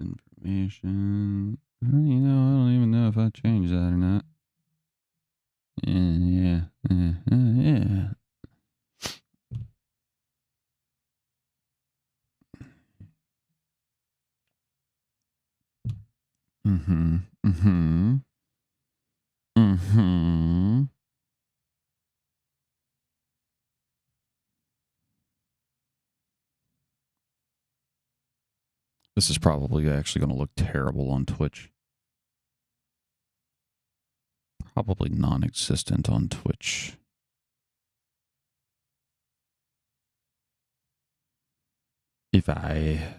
Information. I don't even know if I changed that or not. Yeah. This is probably actually going to look terrible on Twitch. Probably non-existent on Twitch. If I...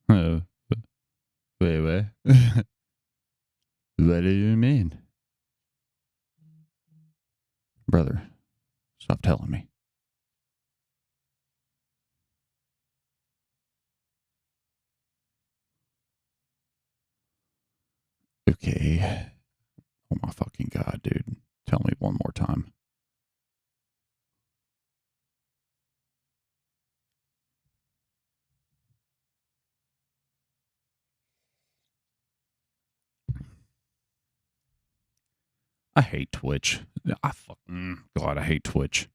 Oh. Wait. What do you mean? Brother, stop telling me. Okay. Oh my fucking God, dude. Tell me one more time. I hate Twitch. God, I hate Twitch.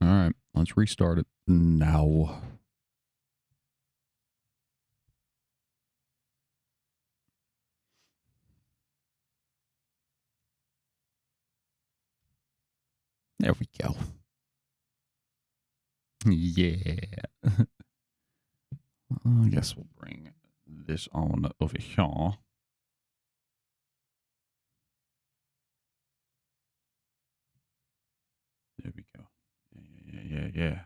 All right, let's restart it now. There we go. Yeah. I guess we'll bring this on over here. There we go. Yeah.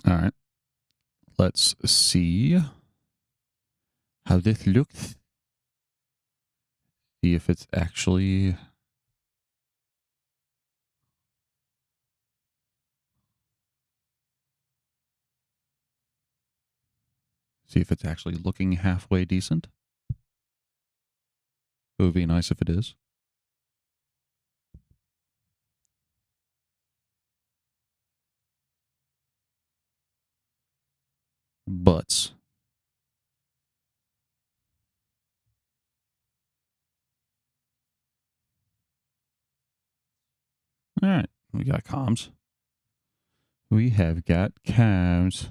All right. Let's see how this looks. See if it's actually... See if it's actually looking halfway decent. It would be nice if it is. Butts. All right. We got comms. We have got comms.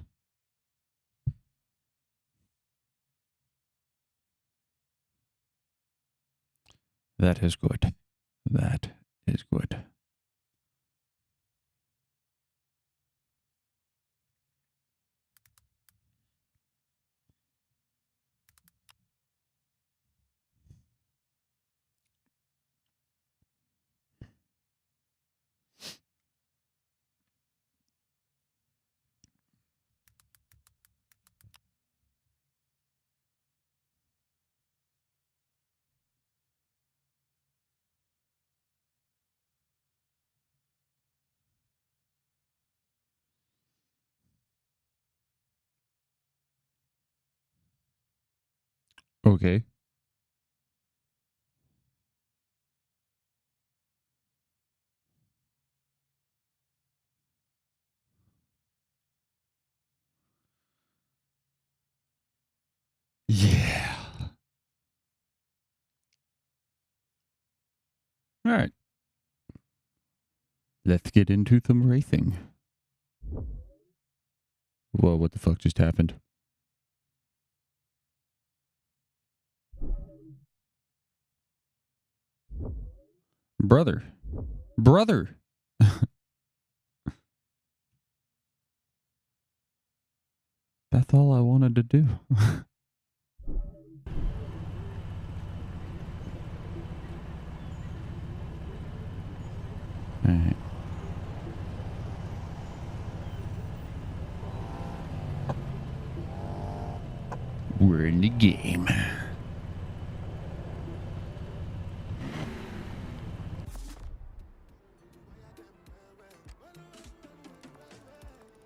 That is good. That is good. Okay. Yeah. All right. Let's get into some racing. Whoa, what the fuck just happened? Brother. That's all I wanted to do. Alright. We're in the game.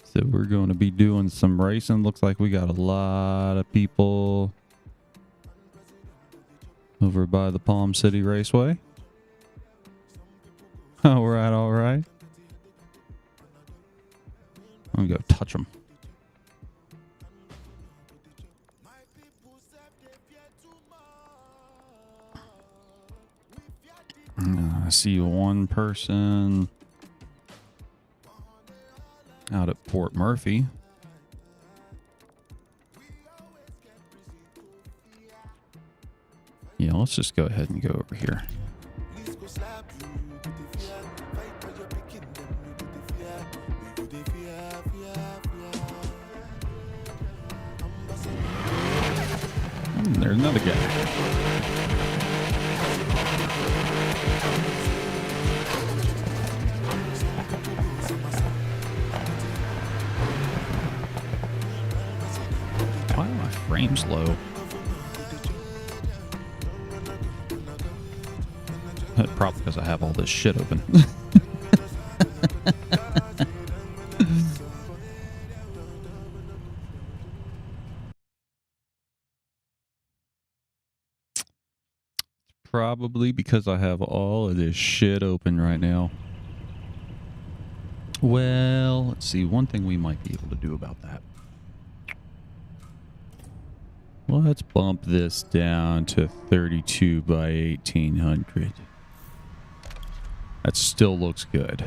So we're going to be doing some racing. Looks like we got a lot of people over by the Palm City Raceway. All right, all right. I'm going to go touch them. I see one person out at Port Murphy. Yeah, let's just go ahead and go over here. There's another guy. Why are my frames low? Probably because I have all this shit open. Probably because I have all of this shit open right now. Well, let's see. One thing we might be able to do about that. Let's bump this down to 32 by 1800. That still looks good.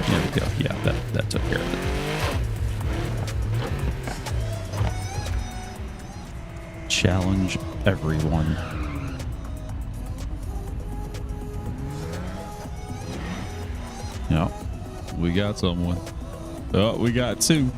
There we go. Yeah, that took care of it. Challenge everyone. No, we got someone. Oh, we got two.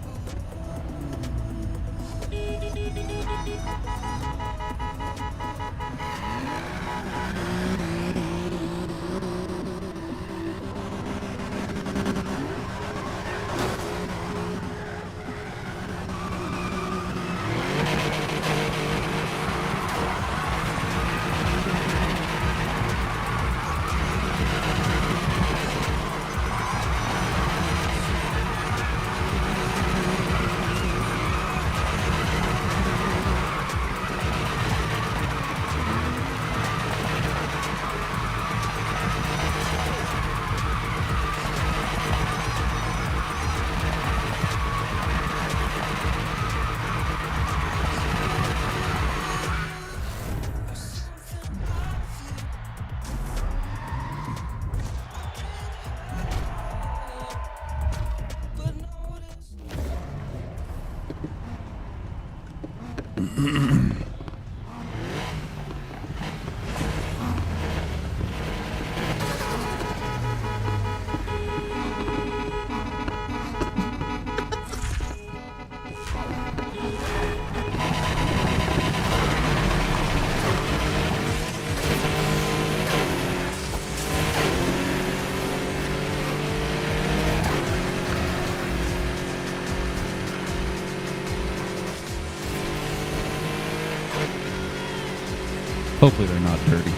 Hopefully they're not dirty.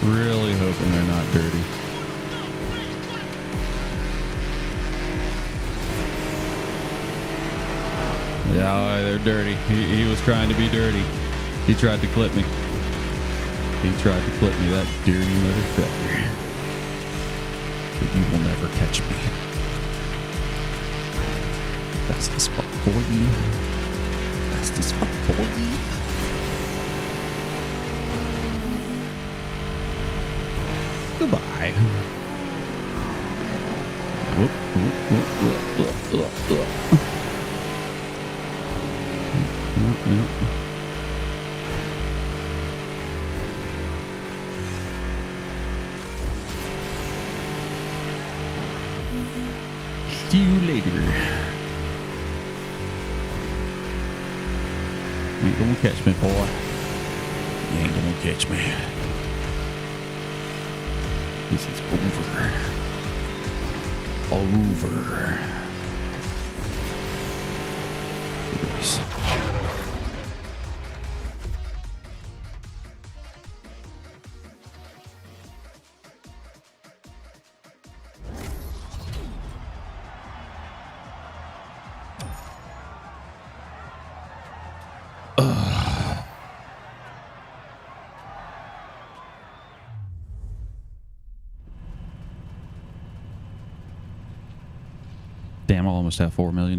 Really hoping they're not dirty. Yeah, they're dirty. He was trying to be dirty. He tried to clip me. He tried to clip me, that dirty motherfucker. But you will never catch me. That's the spot for you. That's the spot for you. Goodbye. Whoop, whoop, whoop, whoop, whoop, whoop. See you later. You ain't gonna catch me, boy. You ain't gonna catch me. This is over. Over. Nice. Damn, I almost have $4 million.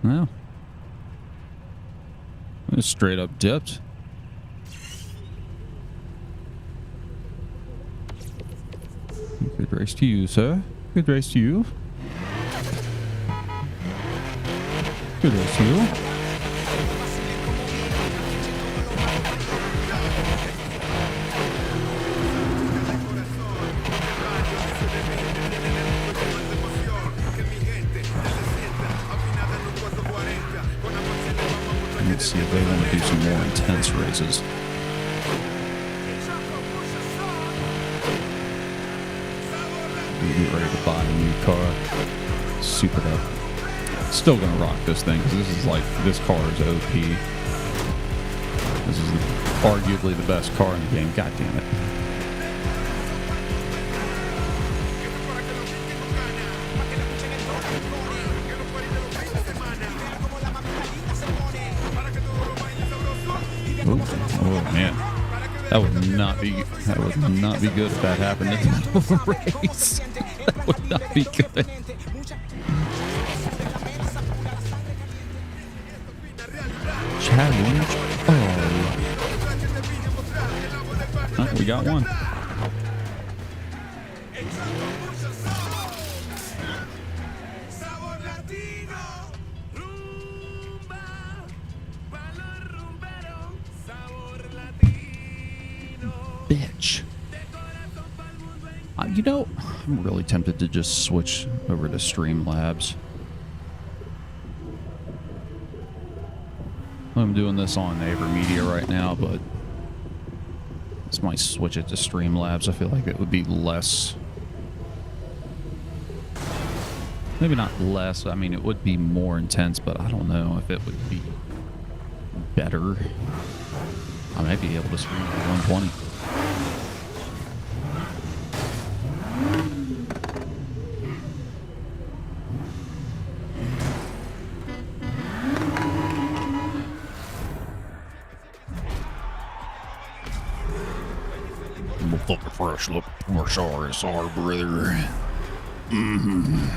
Well, it's straight up dipped. Good race to you, sir. Good race to you. Good race to you. Let's see if they want to do some more intense races. Get ready to buy a new car. Super up. Still gonna rock this thing because this is like, this car is OP. This is arguably the best car in the game. God damn it. Oh man, that would not be good if that happened in the middle of a race. That would not be good. Challenge. Oh, we got one. Bitch. You know, I'm really tempted to just switch over to Streamlabs. I'm doing this on AverMedia right now, but this might switch it to Streamlabs. I feel like it would be less. Maybe not less. I mean, it would be more intense, but I don't know if it would be better. I might be able to stream at 120. Fucking fresh look more sorry, brother. Mm-hmm.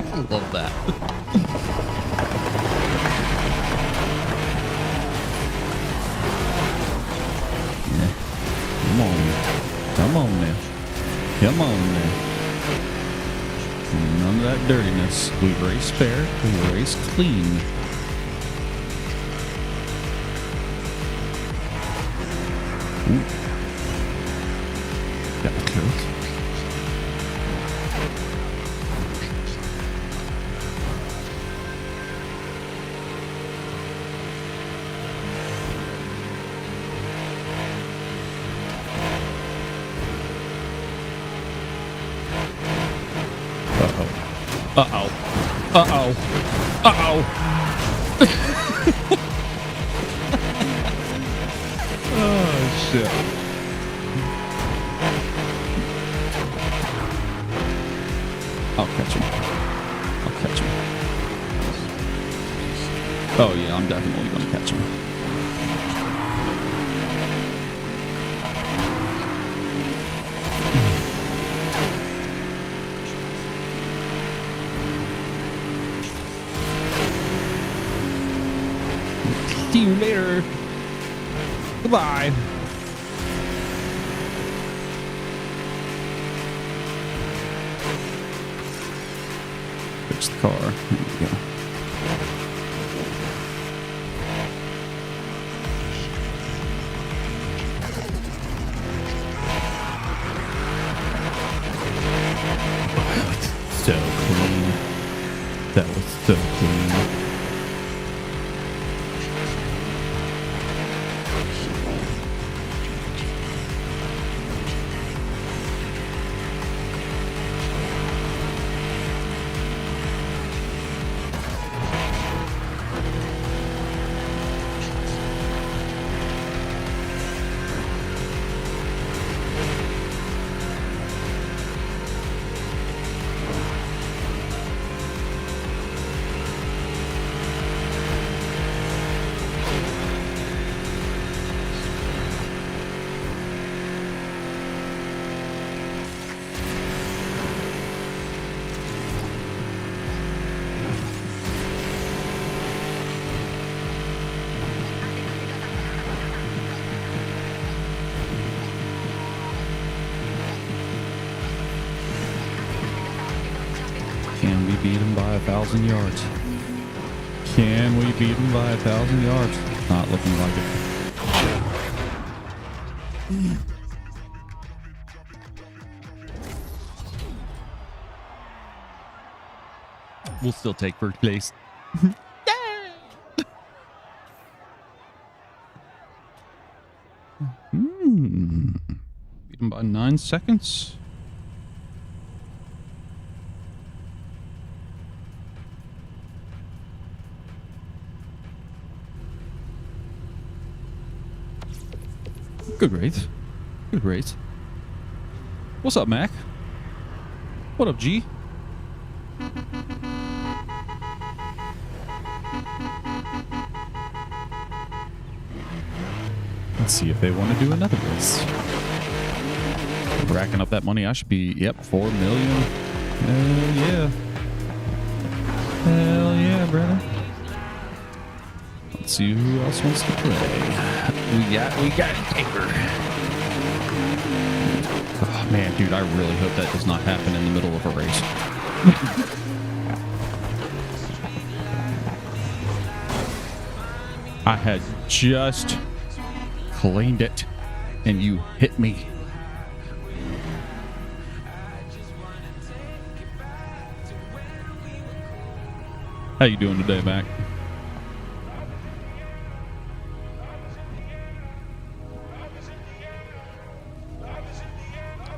I love that. Yeah. Come on now. Come on now. Come on now. None of that dirtiness. We race fair. We race clean. Ooh. Got the close. Uh-oh. Uh-oh. Uh-oh. Oh, shit. I'll catch him. I'll catch him. Oh yeah, I'm definitely gonna catch him. See you later. Goodbye. Fix the car. There we go. So clean. That was so clean. Can we beat him by 1,000 yards? Can we beat him by 1,000 yards? Not looking like it. We'll still take first place. Beat him by 9 seconds. Good race. Good race. What's up, Mac? What up, G? Let's see if they want to do another race. Racking up that money, I should be, yep, 4 million. Hell yeah. Hell yeah, brother. Let's see who else wants to play. We got Taker. Oh man, dude, I really hope that does not happen in the middle of a race. I had just cleaned it and you hit me. How you doing today, Mac?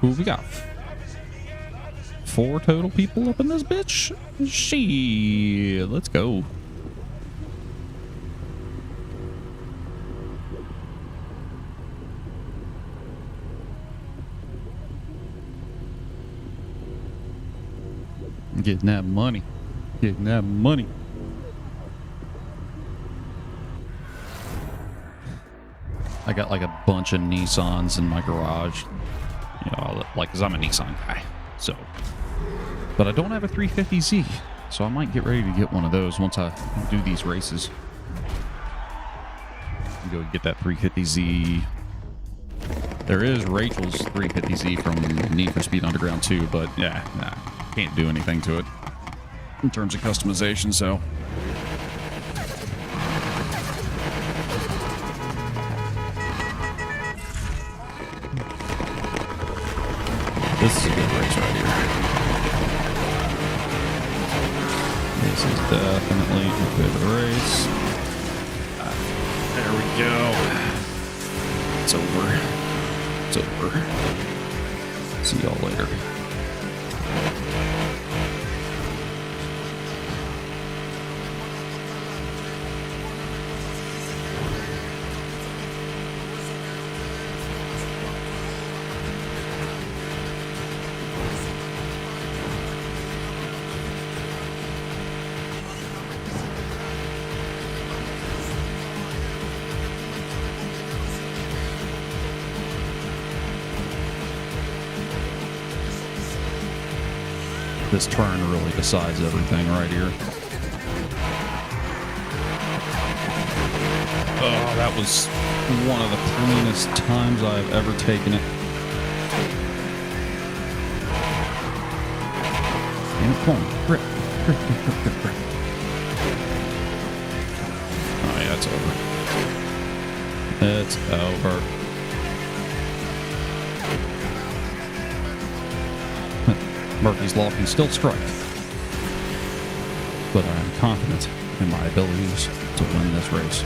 Who we got? 4 total people up in this bitch? Shit, let's go. Getting that money. Getting that money. I got like a bunch of Nissans in my garage. You know, like, cause I'm a Nissan guy. So, but I don't have a 350Z. So I might get ready to get one of those once I do these races. Go get that 350Z. There is Rachel's 350Z from Need for Speed Underground 2, but yeah, nah, can't do anything to it in terms of customization, so. This is a good race right here. This is definitely a good race. There we go. It's over. It's over. See y'all later. This turn really decides everything right here. Oh, that was one of the cleanest times I've ever taken it. And come on, grip. Oh yeah, it's over. It's over. Murphy's Law can still strike, but I am confident in my abilities to win this race.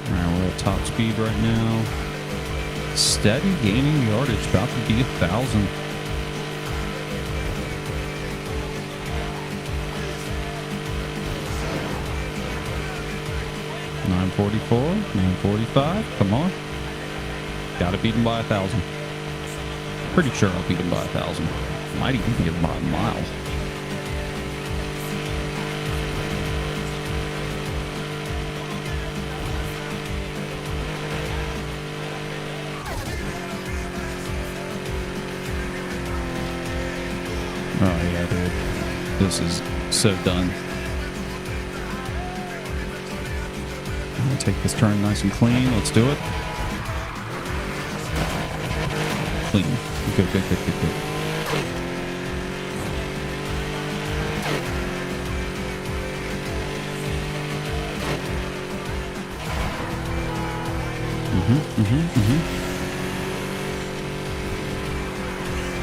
Alright, we're at top speed right now. Steady gaining yardage, about to be 1,000. $944, $945. Come on. Gotta beat him by 1,000. Pretty sure I'll beat him by 1,000. Might even beat him by a mile. Oh yeah, dude. This is so done. I'll take this turn nice and clean. Let's do it. Clean. Good, good, good, good, good.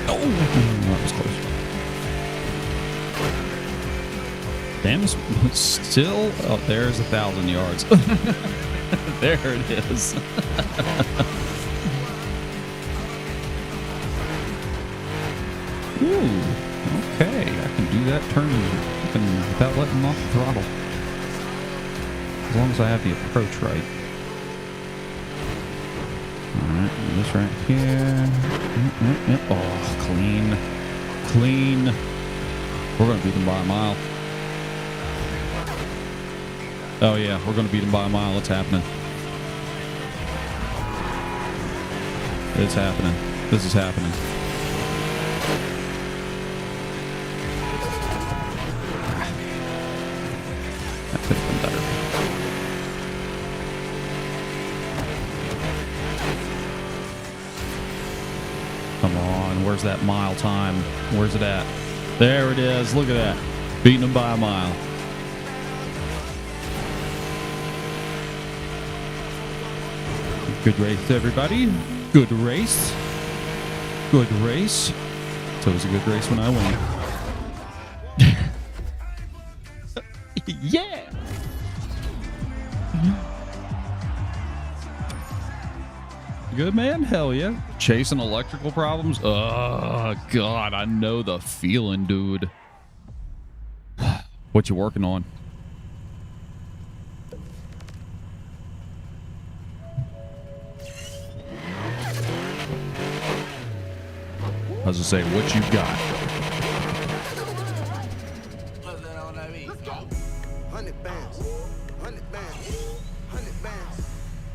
Oh, that was close. Damn, still. Oh, there's 1,000 yards. There it is. Ooh, okay. I can do that turn without letting off the throttle. As long as I have the approach right. Alright, this right here. Oh, clean. Clean. We're going to beat them by a mile. Oh yeah, we're going to beat him by a mile. It's happening. It's happening. This is happening. That could have been better. Come on, where's that mile time? Where's it at? There it is. Look at that. Beating him by a mile. Good race, everybody. Good race. Good race. It's always a good race when I win. Yeah. Good, man. Hell yeah. Chasing electrical problems. Oh, God. I know the feeling, dude. What you working on? I was gonna say, what you got? 100 bands, 100 bands, 100 bands,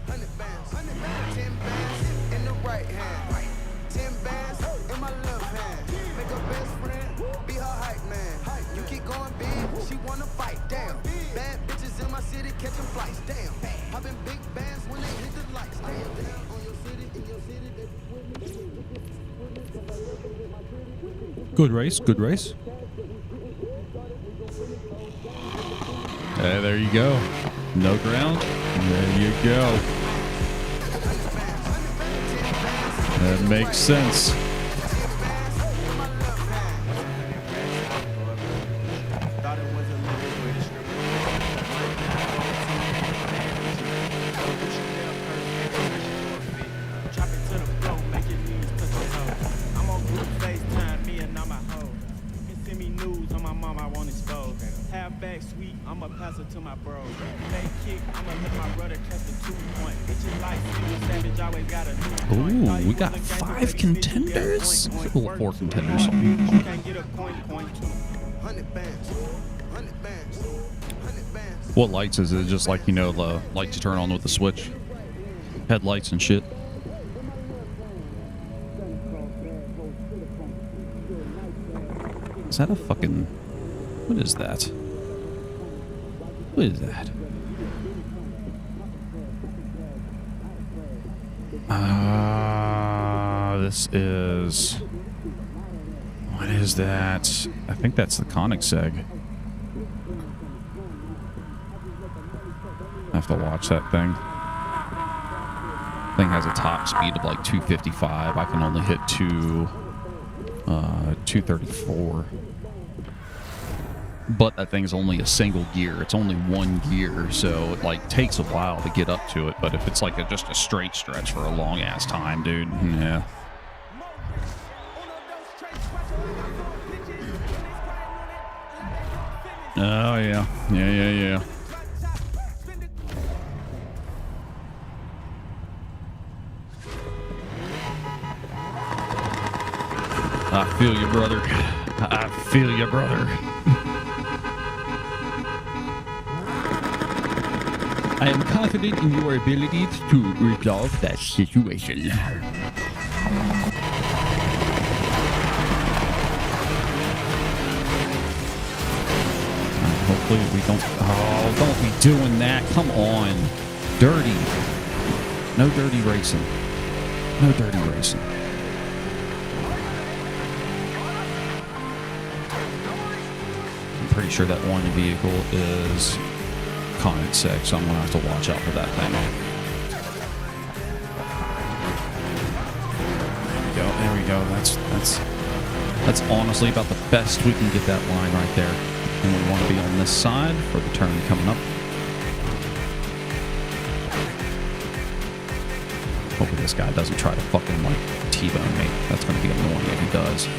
100 bands, 100 bands, 10 bands in the right hand, 10 bands in my left hand. Make her best friend, be her hype man. You keep going big, she wanna fight. Damn, bad bitches in my city catching flights. Damn, popping big bands when they hit the lights. Damn, on your city, in your city, they with me. Good race, good race. Hey, there you go. No ground. There you go. That makes sense. To my bro, fake kick. I'ma let my brother catch the 2-point. Bitches like savage, always got a new. Ooh, we got 5 contenders. Well, 4 contenders. $100 bands. What lights is it? Just like, you know, the lights you turn on with the switch. Headlights and shit. Is that a fucking... What is that? What is that? This is... What is that? I think that's the Koenigsegg. I have to watch that thing. Thing has a top speed of like 255. I can only hit 234. But that thing's only a single gear. It's only one gear, so it like takes a while to get up to it. But if it's like just a straight stretch for a long ass time, dude, yeah. Oh yeah, yeah. I feel you, brother. I feel you, brother. I am confident in your ability to resolve that situation. Hopefully we don't... Oh, don't be doing that. Come on. Dirty. No dirty racing. No dirty racing. I'm pretty sure that one vehicle is Koenigsegg, so I'm going to have to watch out for that thing. There we go. That's honestly about the best we can get that line right there. And we want to be on this side for the turn coming up. Hopefully this guy doesn't try to fucking like T-bone me. That's going to be annoying if he does.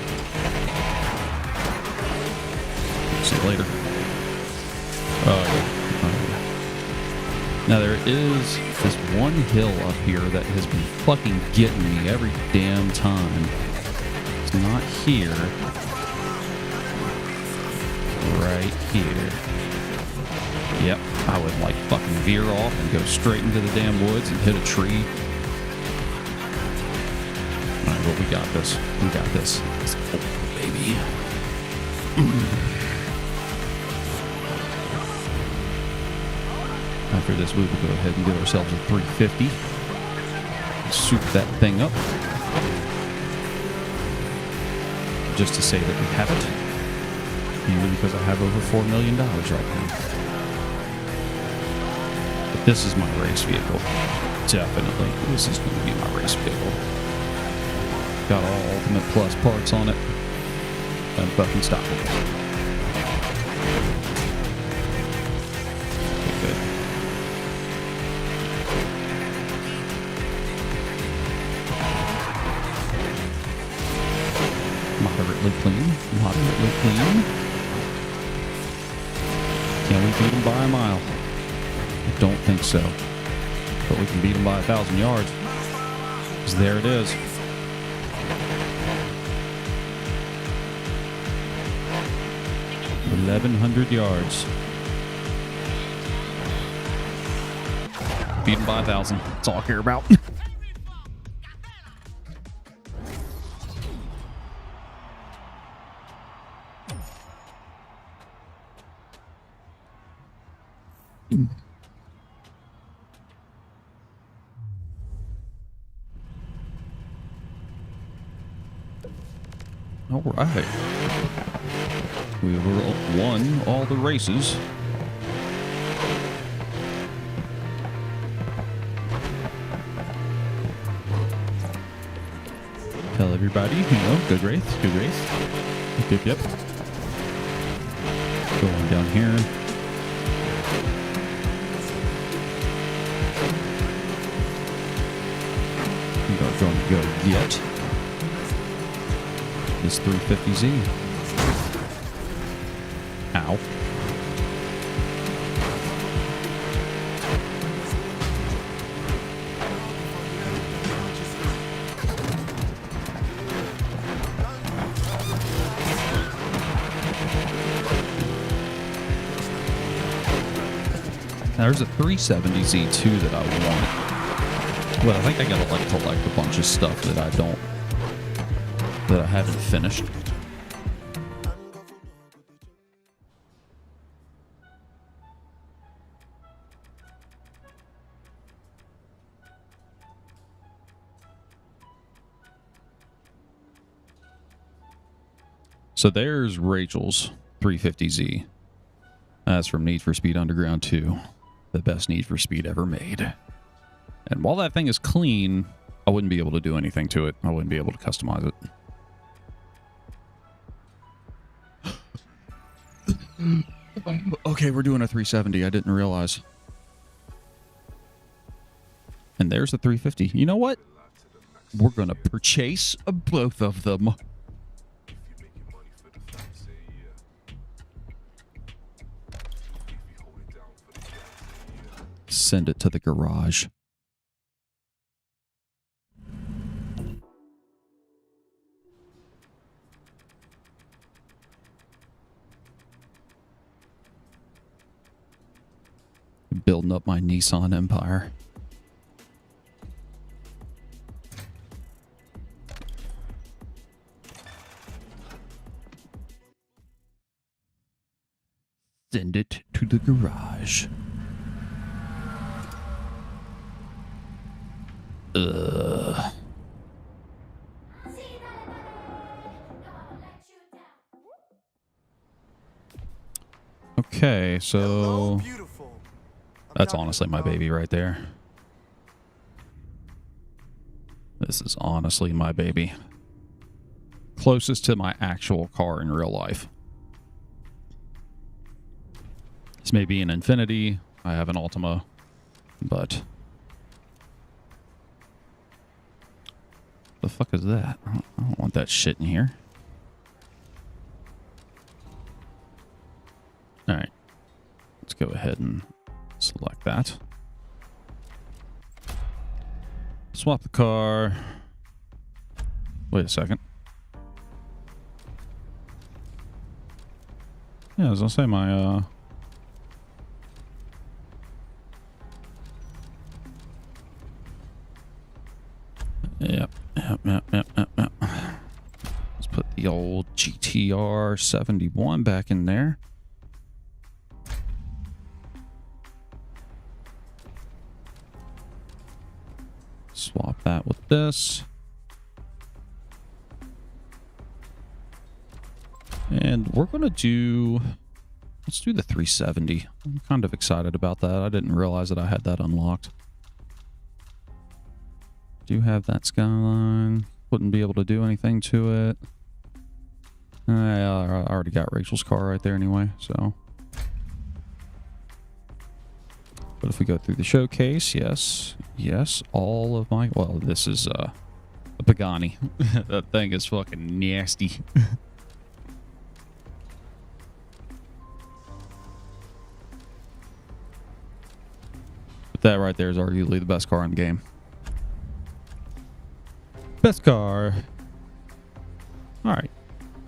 See you later. Oh yeah. Now there is this one hill up here that has been fucking getting me every damn time. It's not here. Right here. Yep, I would like fucking veer off and go straight into the damn woods and hit a tree. Alright, well, we got this. We got this. Let's go, baby. After this, we will go ahead and give ourselves a 350. Soup that thing up. Just to say that we have it. Mainly because I have over $4 million right now. But this is my race vehicle. Definitely. This is going to be my race vehicle. Got all Ultimate Plus parts on it. Unstoppable. Good. Moderately clean. Moderately clean. Can we beat them by a mile? I don't think so. But we can beat them by 1,000 yards. Because there it is. $1,100 yards. Beat them by 1,000. That's all I care about. All right. We won all the races. Tell everybody, good race, good race. Yep. Going down here. We are going to go get this 350Z. Ow. Now there's a 370Z too that I want. But I think I gotta like collect a bunch of stuff that I haven't finished. So there's Rachel's 350Z. That's from Need for Speed Underground 2. The best Need for Speed ever made. And while that thing is clean, I wouldn't be able to do anything to it. I wouldn't be able to customize it. Okay, we're doing a 370. I didn't realize. And there's the 350. You know what? We're going to purchase both of them. Send it to the garage. Building up my Nissan empire. Send it to the garage. Okay, so that's honestly my baby right there. This is honestly my baby. Closest to my actual car in real life. This may be an Infiniti. I have an Altima, but the fuck is that? I don't want that shit in here. All right, let's go ahead and select that. Swap the car. Wait a second. Yeah, as I'll say, my Yep. Let's put the old GTR 71 back in there. Swap that with this. And we're going to do... Let's do the 370. I'm kind of excited about that. I didn't realize that I had that unlocked. Do have that skyline. Wouldn't be able to do anything to it. I already got Rachel's car right there anyway, so. But if we go through the showcase, yes. Yes, all of my... Well, this is a Pagani. That thing is fucking nasty. But that right there is arguably the best car in the game. Best car. All right.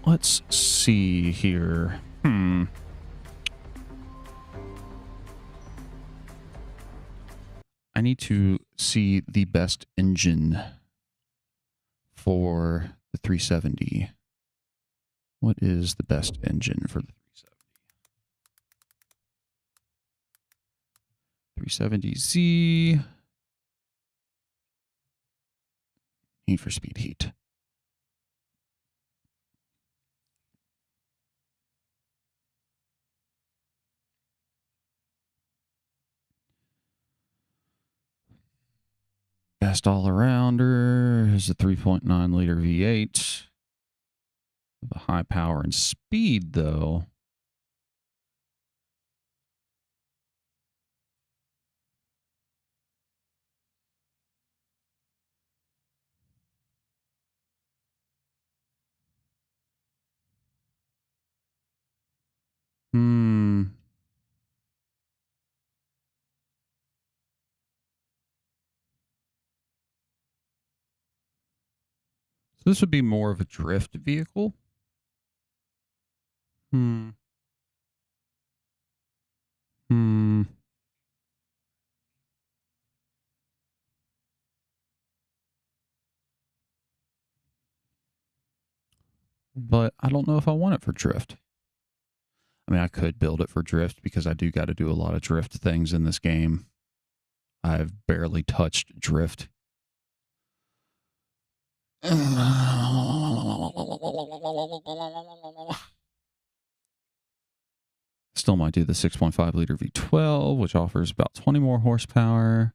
Let's see here. I need to see the best engine for the 370. What is the best engine for the 370? 370Z. Need for Speed Heat. Best all-arounder is a 3.9 liter V8. The high power and speed, though. So this would be more of a drift vehicle. but I don't know if I want it for drift. I mean, I could build it for drift because I do got to do a lot of drift things in this game. I've barely touched drift. Still might do the 6.5 liter V12, which offers about 20 more horsepower.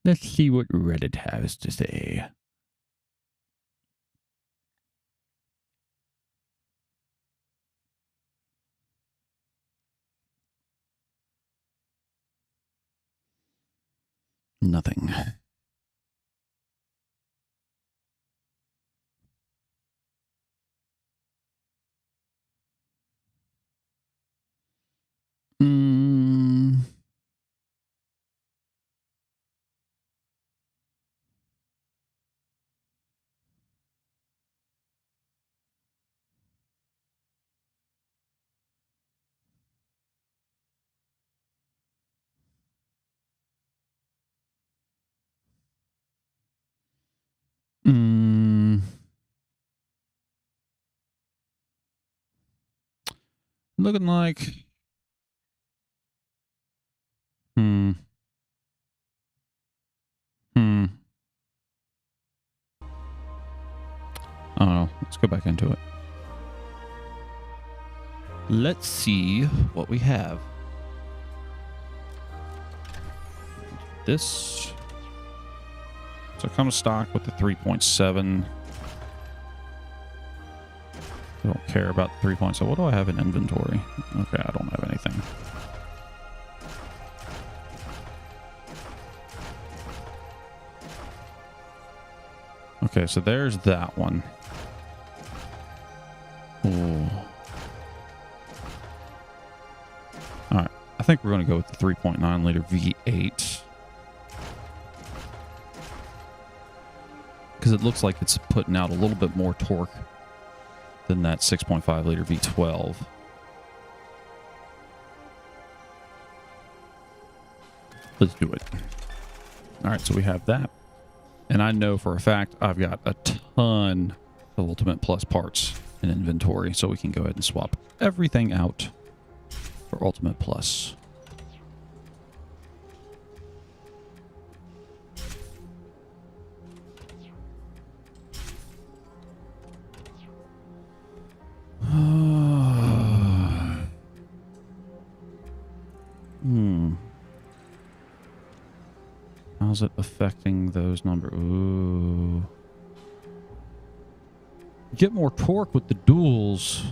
Let's see what Reddit has to say. Nothing. Mm. Mm. Looking like... I don't know. Let's go back into it. Let's see what we have. This. So come stock with the 3.7. I don't care about the 3. So what do I have in inventory? Okay, I don't have anything. Okay, so there's that one. Ooh. All right, I think we're going to go with the 3.9 liter V8. Because it looks like it's putting out a little bit more torque than that 6.5 liter V12. Let's do it. All right, so we have that. And I know for a fact I've got a ton of Ultimate Plus parts in inventory, so we can go ahead and swap everything out for Ultimate Plus. How's it affecting those numbers? Ooh. Get more torque with the duals,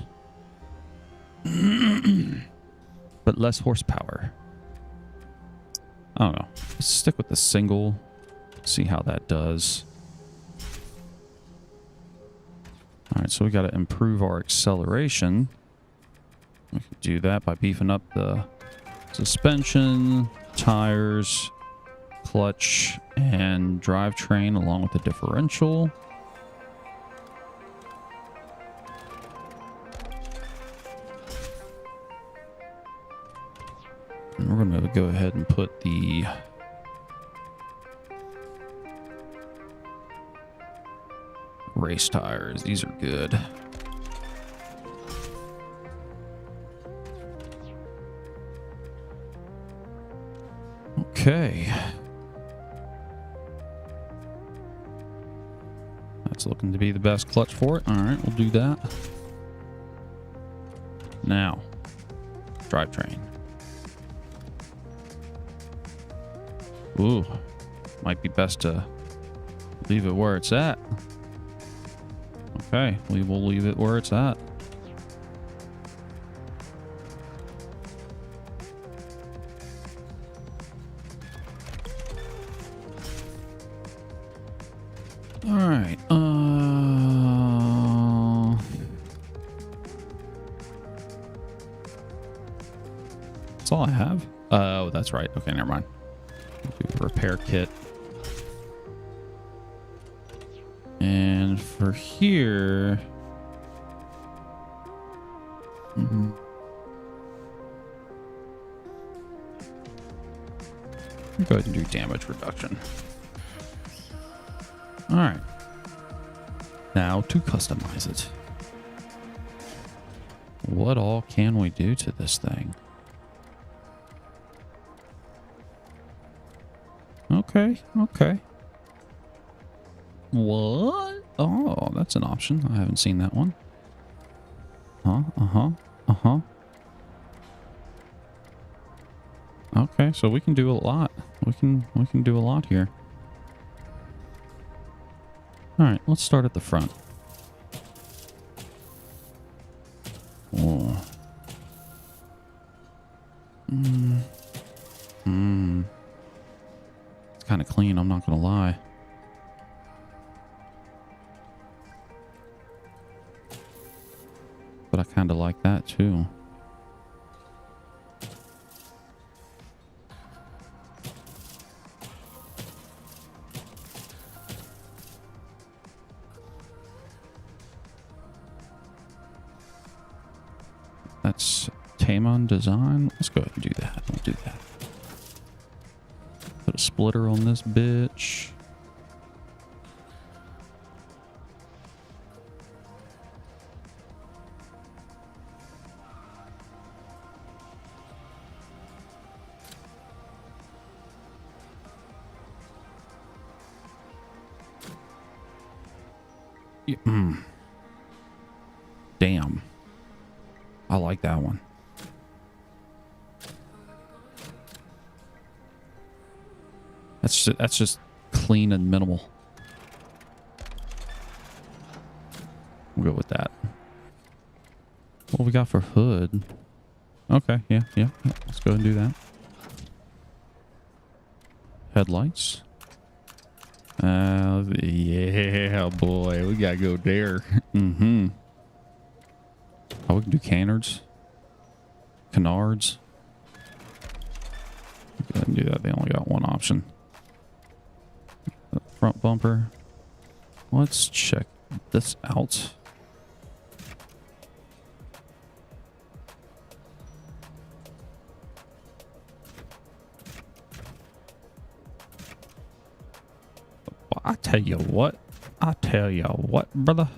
but less horsepower. I don't know. Let's stick with the single. See how that does. All right, so we got to improve our acceleration. We can do that by beefing up the suspension, tires, clutch, and drivetrain along with the differential. And we're going to go ahead and put the race tires. These are good. Okay. That's looking to be the best clutch for it. All right, we'll do that. Now, drivetrain. Ooh, might be best to leave it where it's at. Okay, we will leave it where it's at. All right. That's all I have. Oh, that's right. Okay, never mind. Do a repair kit. And for here, Go ahead and do damage reduction. All right. Now to customize it. What all can we do to this thing? Okay, okay. What? Oh, that's an option. I haven't seen that one. Okay, so we can do a lot. We can do a lot here. All right, let's start at the front. Oh. It's kind of clean, I'm not gonna lie. But I kind of like that too. That's Tamon design. Let's go ahead and do that. We'll do that. Put a splitter on this bitch. Yeah, Damn. I like that one. That's just clean and minimal. We'll go with that. What we got for hood? Okay, yeah. Let's go and do that. Headlights. Yeah, boy, we gotta go there. Mm-hmm. Oh, we can do canards. Canards. Go ahead and do that. They only got one option. The front bumper. Let's check this out. I tell you what, brother.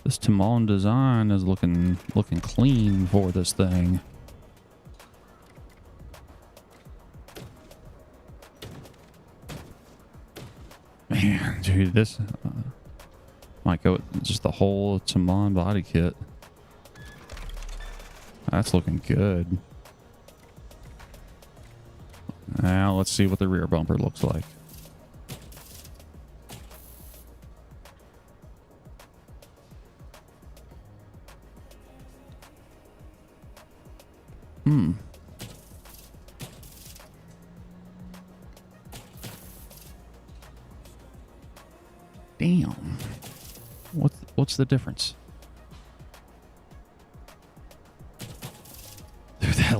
This Timon design is looking clean for this thing. Man, dude, this might go with just the whole Timon body kit. That's looking good. Now let's see what the rear bumper looks like. Damn. What's the difference? Dude, that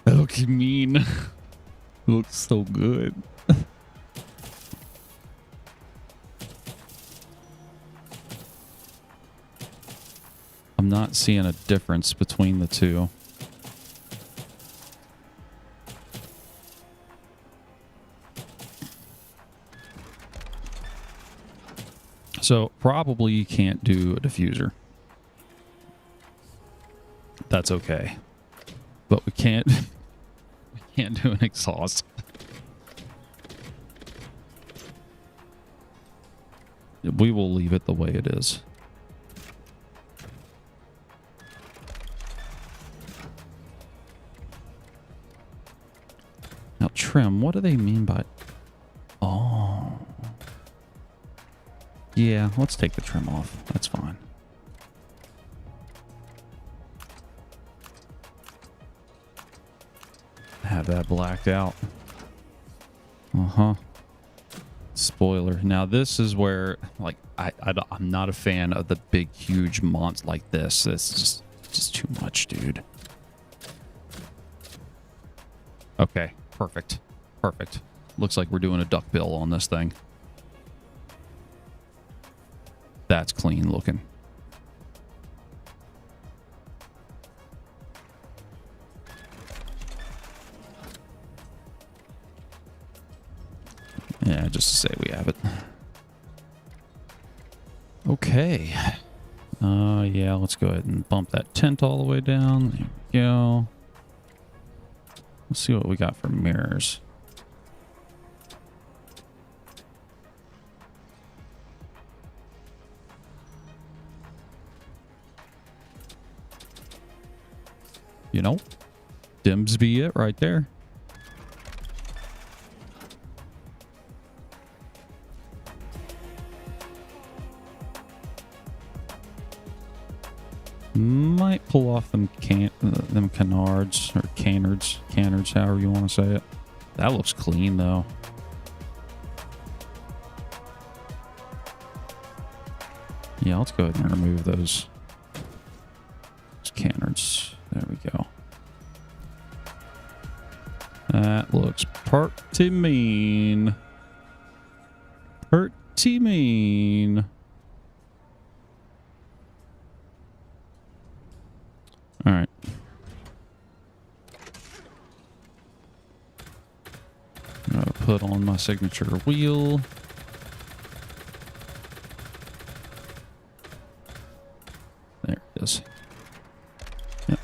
looks mean. It looks so good. I'm not seeing a difference between the two. So probably you can't do a diffuser. That's okay. But we can't do an exhaust. We will leave it the way it is. Now trim, what do they mean by... Oh. Yeah, let's take the trim off. That's fine. Have that blacked out. Spoiler. Now this is where, like, I'm not a fan of the big, huge monster like this. It's just too much, dude. Okay, perfect. Perfect. Looks like we're doing a duckbill on this thing. That's clean looking. just to say we have it. Okay. Yeah, let's go ahead and bump that tent all the way down. There we go. Let's see what we got for mirrors. You know, Dimsby it right there. Might pull off them canards or canards, however you want to say it. That looks clean though. Yeah, let's go ahead and remove those canards. There we go. That looks pretty mean. Pretty mean. All right. I'm gonna put on my signature wheel. There it is. Yep.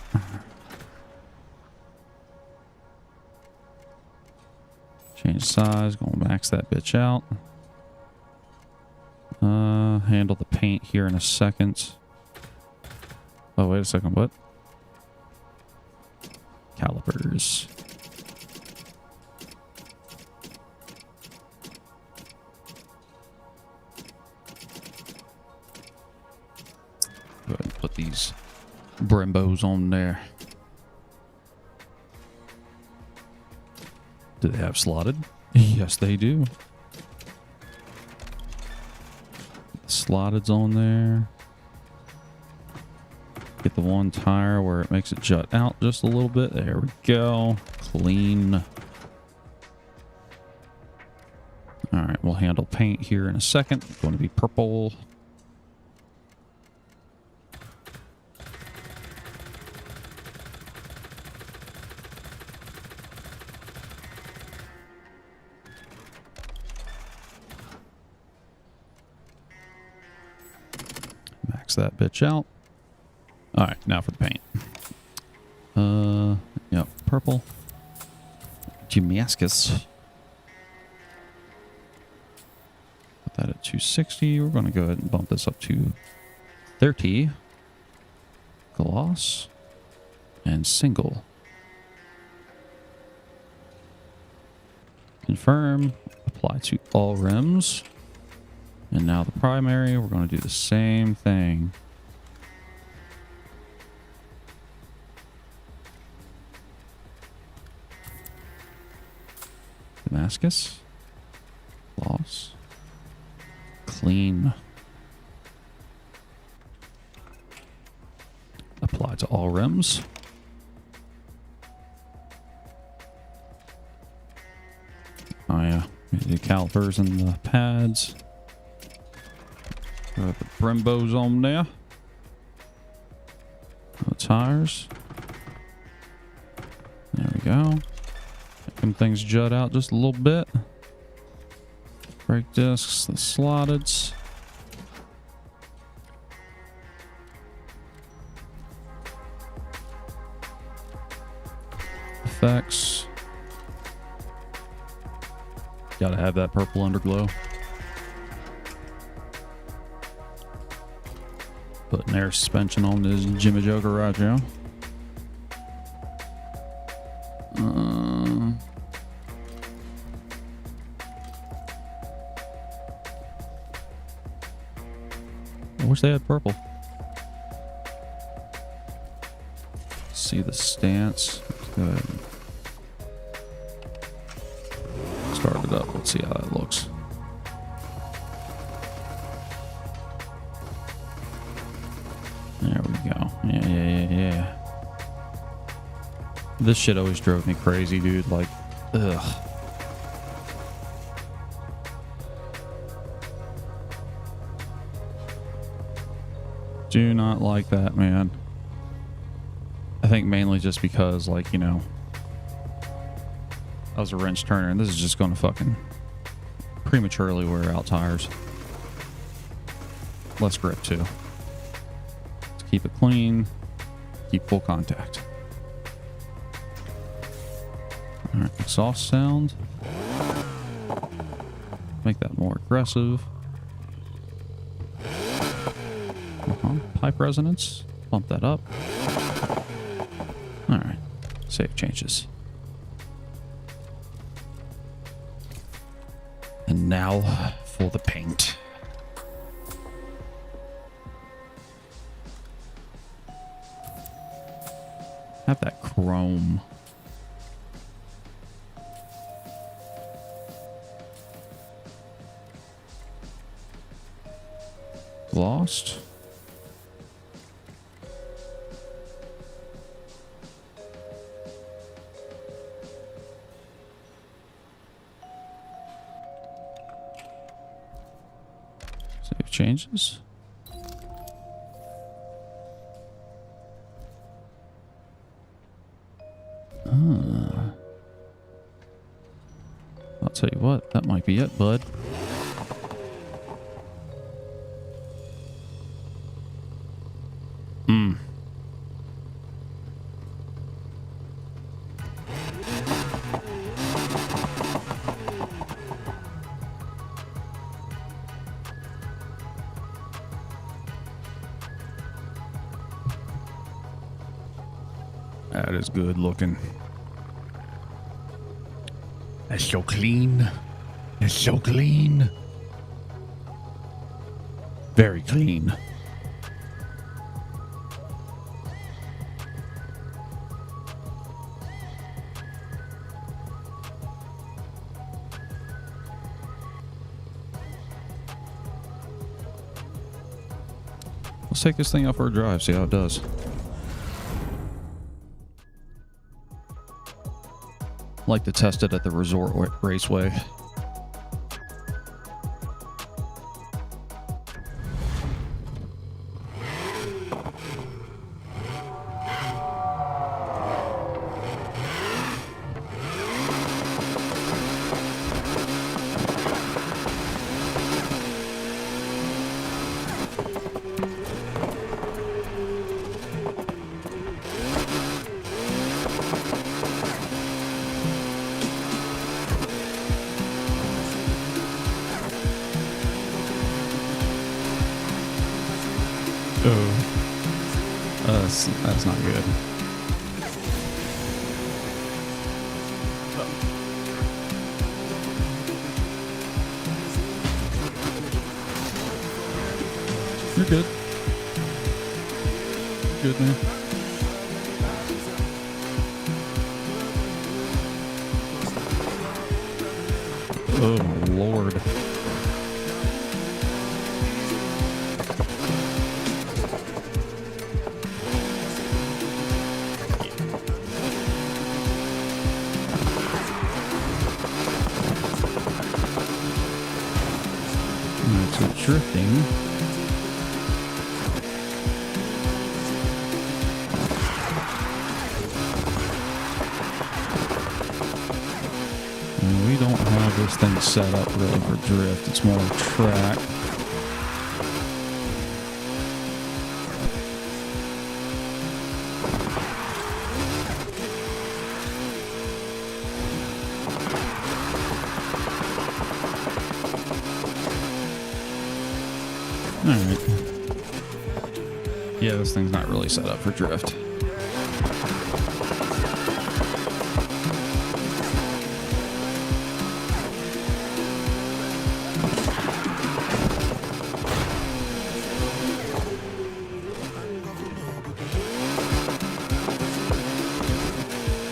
Change size, gonna max that bitch out. Handle the paint here in a second. Oh, wait a second, what? Calipers. Go ahead and put these Brembos on there. Do they have slotted? Yes, they do. Slotted's on there. Get the one tire where it makes it jut out just a little bit. There we go. Clean. All right, we'll handle paint here in a second. It's going to be purple. Max that bitch out. All right, now for the paint. Yep, purple. Damascus. Put that at 260. We're going to go ahead and bump this up to 30. Gloss. And single. Confirm. Apply to all rims. And now the primary, we're going to do the same thing. Damascus. Gloss. Clean. Apply to all rims. Oh yeah, the calipers and the pads. Got the Brembos on there. The tires. There we go. Making things jut out just a little bit. Brake discs, the slotteds. Effects. Gotta have that purple underglow. Putting air suspension on this Jimmy Joker right now. I wish they had purple. See the stance. Good. Start it up. Let's see how that looks. There we go. Yeah. This shit always drove me crazy, dude. Like, ugh. Do not like that, man. I think mainly just because, like, you know, I was a wrench turner and this is just going to fucking prematurely wear out tires. Less grip too. Let's keep it clean. Keep full contact. All right, exhaust sound. Make that more aggressive. Pipe resonance. Bump that up. All right. Save changes. And now for the paint. Have that chrome. Lost. Save changes. I'll tell you what, that might be it, bud. That is good looking. That's so clean. That's so clean. Very clean. Let's take this thing out for a drive, see how it does. Like to test it at the resort raceway. That's not good. You're good. Good, man. Oh, Lord. Drifting. And we don't have this thing set up really for drift. It's more track. Alright. Yeah, this thing's not really set up for drift.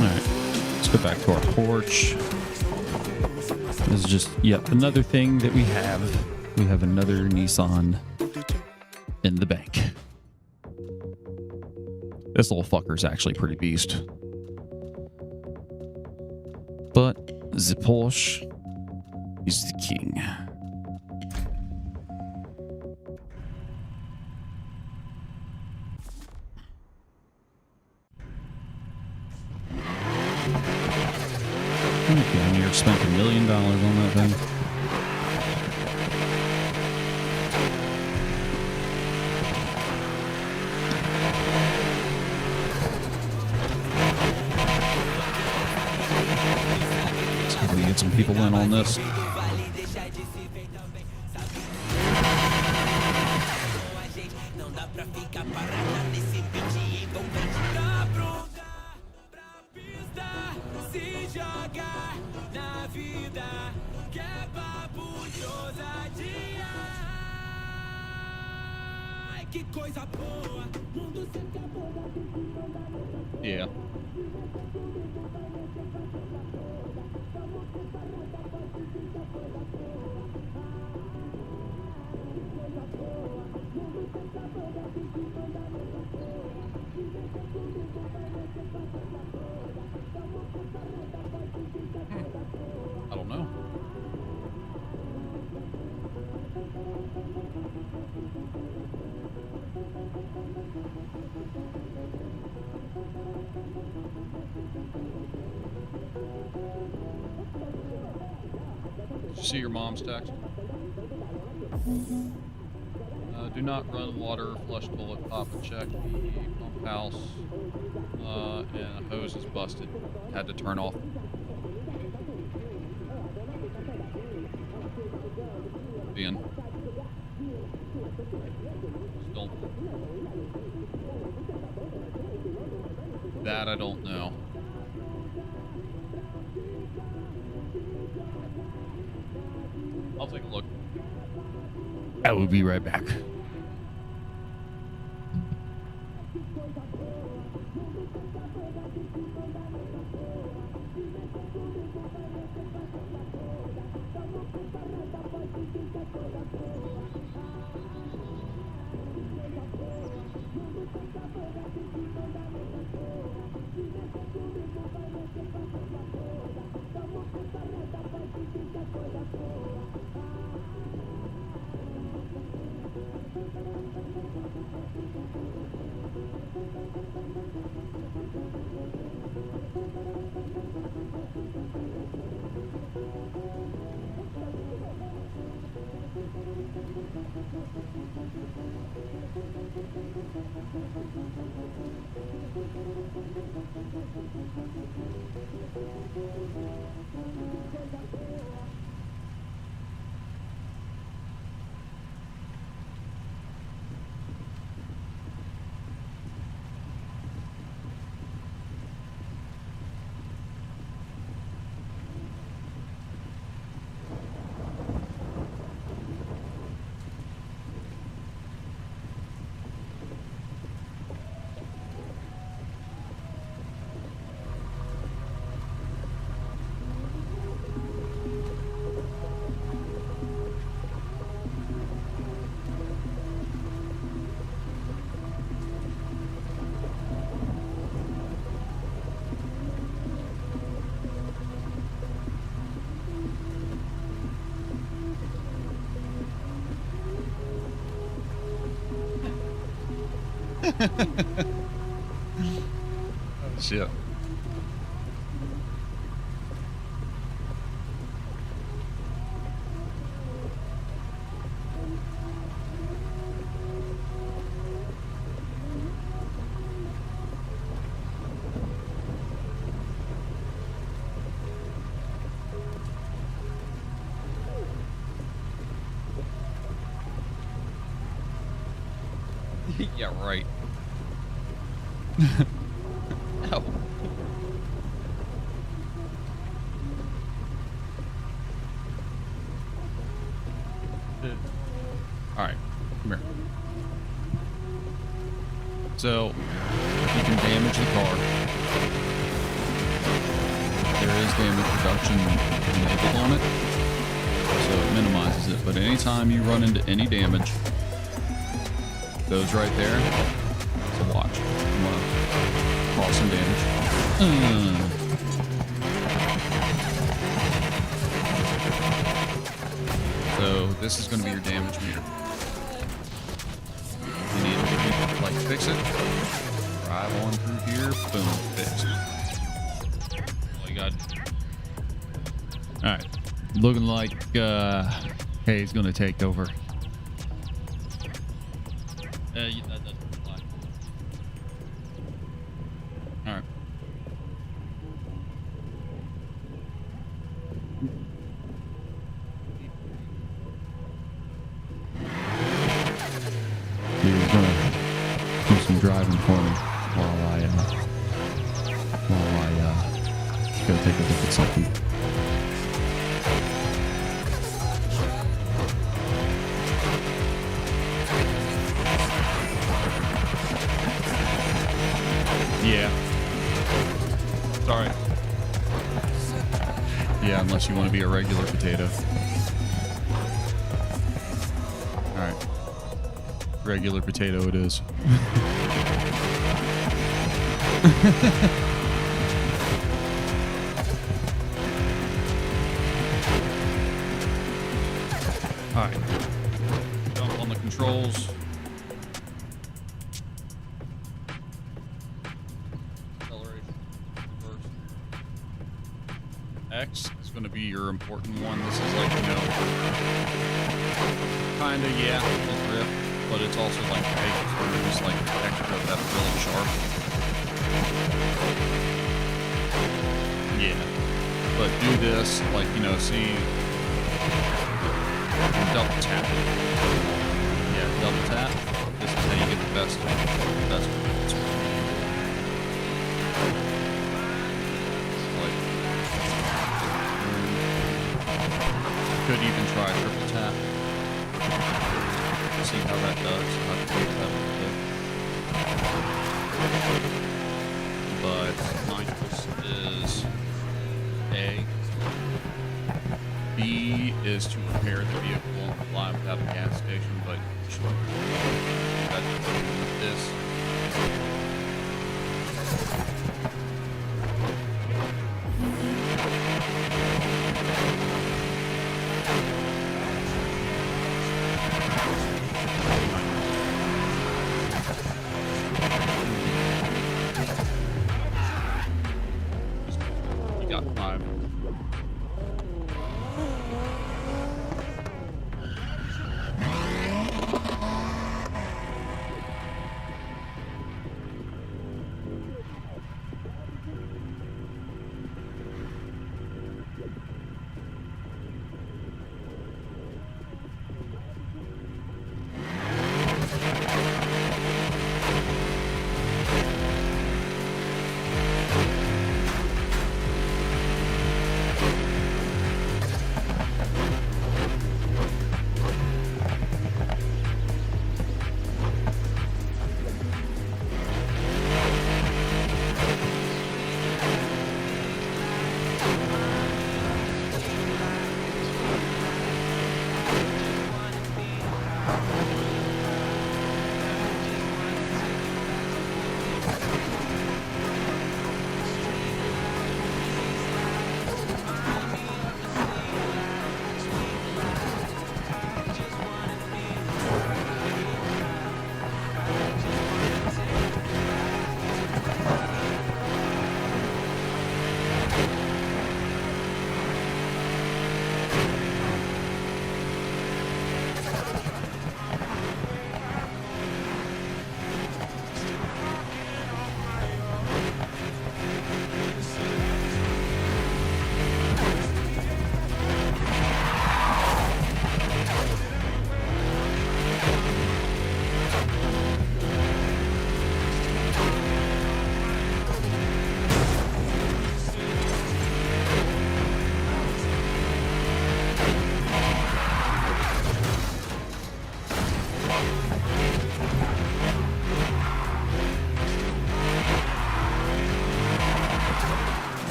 Alright. Let's go back to our porch. This is just yet another thing that we have. We have another Nissan in the bank. This little fucker's actually pretty beast. But the Porsche is the king. Okay, I spent $1 million on that thing. people in on this. Yeah. I don't know. Did you see your mom's text? Do not run water, flush toilet, pop and check the pump house, and a hose is busted. Had to turn off. Being still that I don't know. I'll take a look. I will be right back. Shit. Yeah, right. Ow. Alright, come here. So, you can damage the car. There is damage reduction enabled on it, so it minimizes it. But anytime you run into any damage, those right there, so watch. I'm gonna cause some damage. So this is gonna be your damage meter. You need to like fix it. Drive on through here, boom, fixed. All you got. All right, looking like Hayes gonna take over. That doesn't apply. All right. him driving for me while I go take a look at something. Yeah. Sorry. Yeah, unless you want to be a regular potato. Alright. Regular potato it is. Alright. Jump on the controls. Acceleration. Reverse. X is going to be your important one. This is like, you know, kinda, yeah, it's drift, but it's also like basics where you're just like extra, that's really sharp. Yeah. But do this, like, you know, see, double tap. Yeah, double tap. This is how you get the best results. Like, could even try triple tap. See how that does. I'll have to wait that a bit. But mindfulness is A. B is to prepare the vehicle and fly without a gas station, but that's this. You got 5.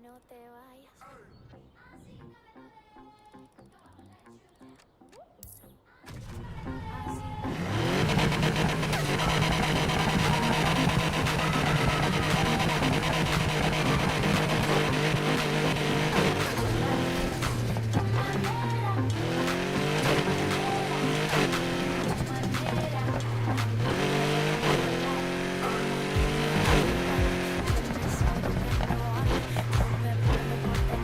no te vayas. No me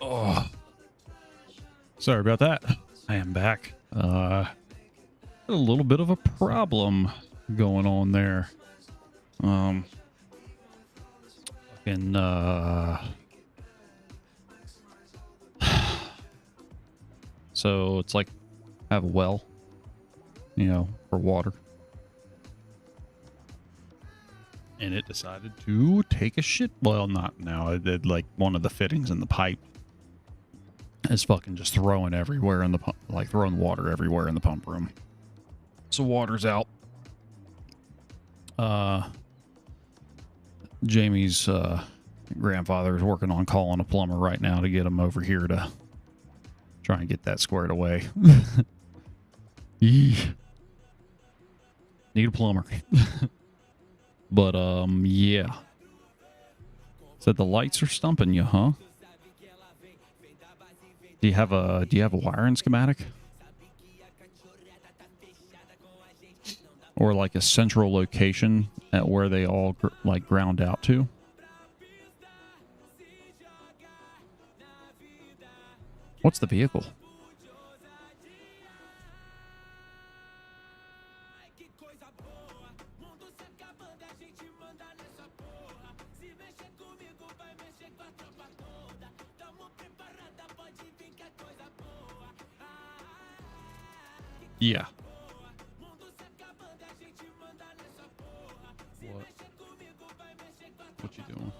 Oh, sorry about that. I am back. A little bit of a problem going on there. Fucking, so it's like I have a well, you know, for water. And it decided to take a shit. Well, not now. It did, like, one of the fittings in the pipe is fucking just throwing everywhere in the pump, like throwing water everywhere in the pump room. So water's out. Jamie's grandfather is working on calling a plumber right now to get him over here to try and get that squared away. Need a plumber. But yeah. Said the lights are stumping you, huh? Do you have a wiring schematic? Or like a central location at where they all like ground out to? What's the vehicle? Yeah. What you doing?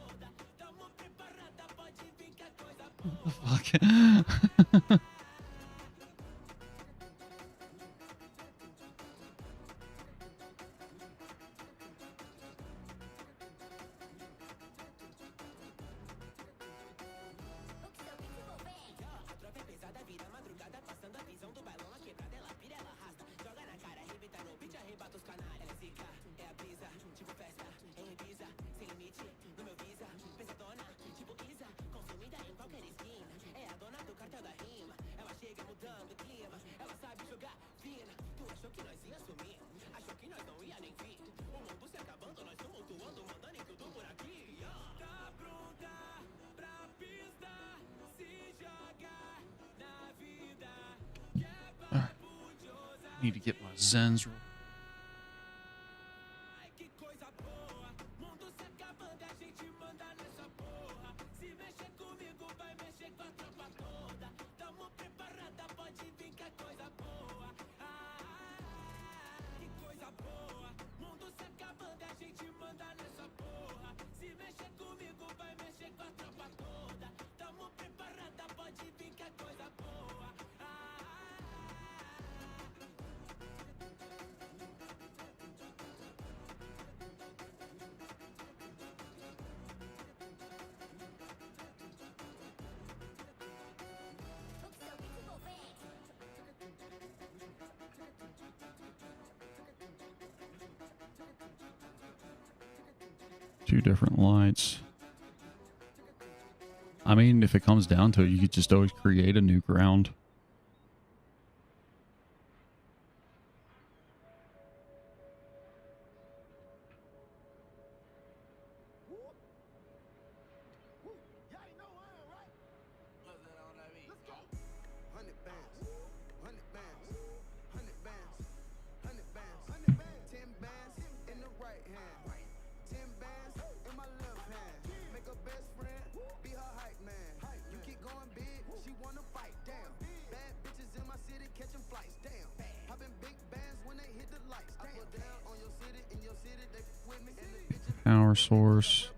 What the fuck? Need to get my Zens. Two different lights. I mean, if it comes down to it, you could just always create a new ground. Power source.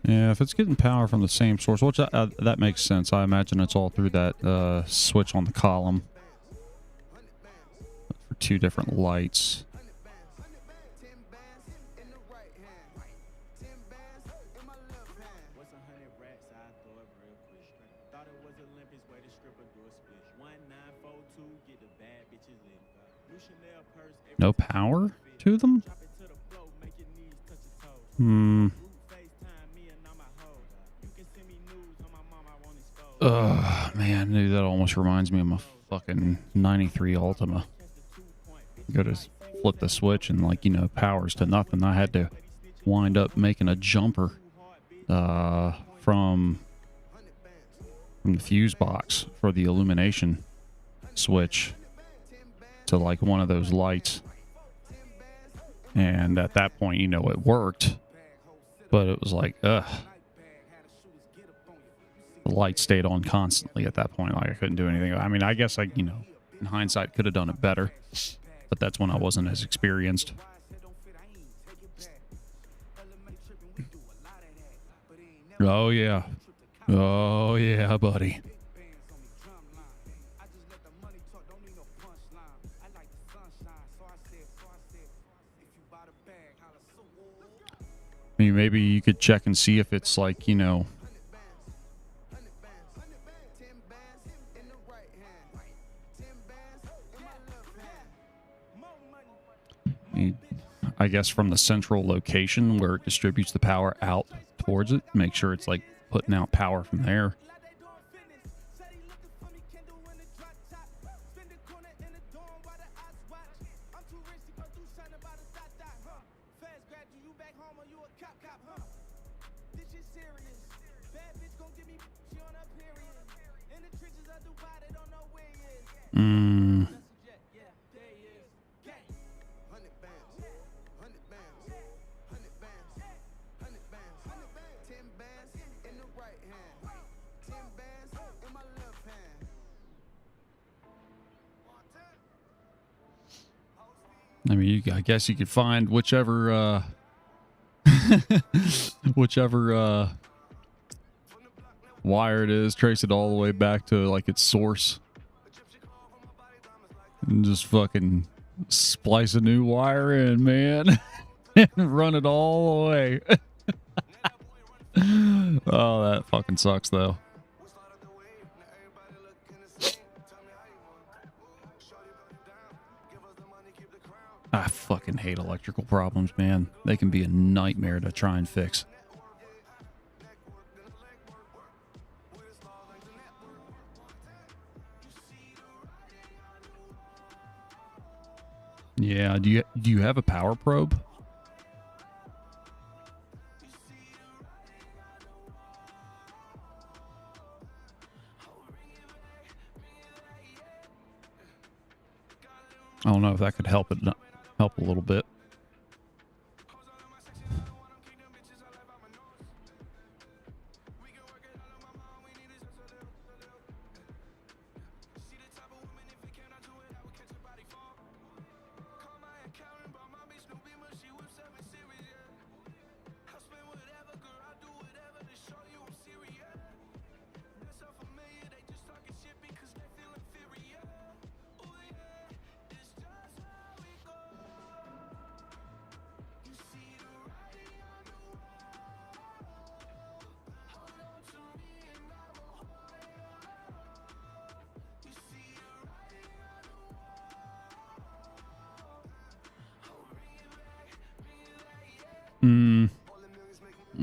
Yeah, if it's getting power from the same source, which that makes sense. I imagine it's all through that switch on the column for two different lights. No power to them? Ugh, man, dude, that almost reminds me of my fucking 93 Ultima. Go to flip the switch and, like, you know, powers to nothing. I had to wind up making a jumper from from the fuse box for the illumination switch to like one of those lights. And at that point, you know, it worked, but it was like, ugh. The light stayed on constantly at that point. Like I couldn't do anything. I mean, I guess I, you know, in hindsight could have done it better, but that's when I wasn't as experienced. Oh yeah. Oh yeah, buddy. I mean, maybe you could check and see if it's like, you know, I guess from the central location where it distributes the power out towards it, make sure it's like putting out power from there. I mean, I guess you could find whichever whichever wire it is, trace it all the way back to like its source, and just fucking splice a new wire in, man, and run it all the way. Oh, that fucking sucks though. I fucking hate electrical problems, man. They can be a nightmare to try and fix. Yeah, do you have a power probe? I don't know if that could help a little bit.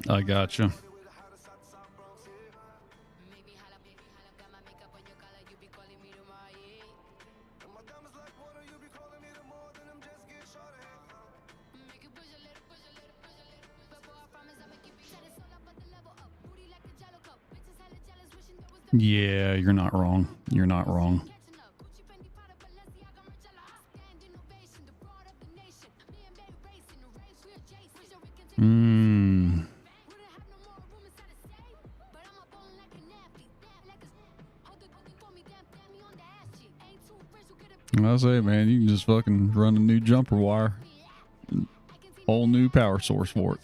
I gotcha. Yeah, you're not wrong. You're not wrong. I say, man, you can just fucking run a new jumper wire. Whole new power source for it.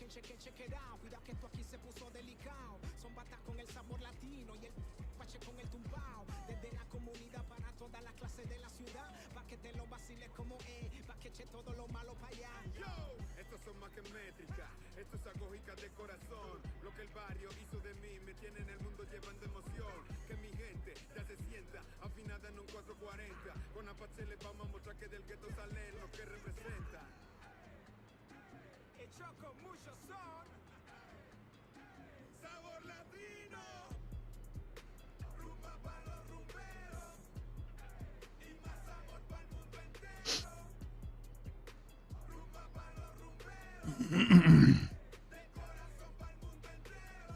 check it out. Cuidado que esto aquí se puso delicado. Son batas con el sabor latino y el pache con el tumbao. Desde la comunidad para todas las clases de la ciudad. Pa' que te lo vaciles como pa' que eche todo lo malo para allá. Yo, estos son más que métricas, esto es agógica de corazón. Lo que el barrio hizo de mí me tiene en el mundo llevando emoción. Que mi gente ya se sienta afinada en un 440. Con Apache le vamos a mostrar que del gueto sale lo que representa. Hecho con mucho son. Sabor latino, rumba para los rumberos y más amor para el mundo entero. Rumba para los rumberos, de corazón para el mundo entero.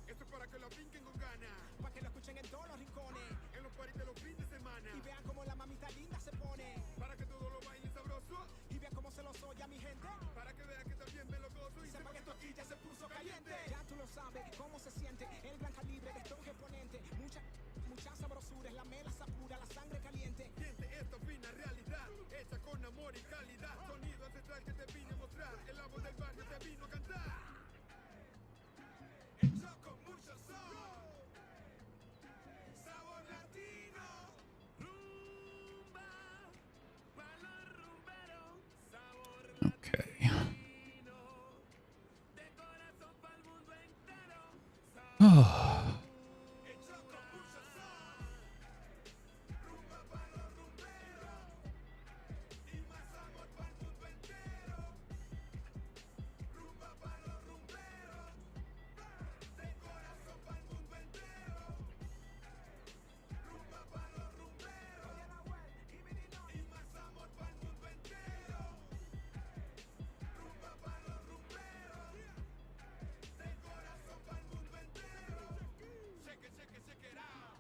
Esto es para que lo finquen con ganas, Pa' que lo escuchen en todos los rincones. en los paris de los fines de semana, Y vean cómo la mamita linda se pone. para que todo lo bailen sabroso, Y vean cómo se los oye a mi gente. para que vean que también me lo gozo y Sepa sepa que que esto aquí ya se puso caliente. Ya tú lo sabes cómo se siente. El gran calibre de estos exponentes. Mucha sabrosura. Es la melaza pura, la sangre caliente. siente esta fina realidad, hecha con amor y calidad. Sonido ancestral que te vine a mostrar, el amor del barrio te vino a cantar. Hecho con mucho son, sabor latino, rumba, para los rumberos, sabor Okay. latino, de corazón para el mundo entero. Hecho con mucho son, rumba para los rumberos y más amor para el mundo entero. Rumba para los rumberos, de corazón para el mundo entero. Rumba para los rumberos y más amor para el mundo entero. Rumba para los rumberos, de corazón para el mundo entero. Check it out,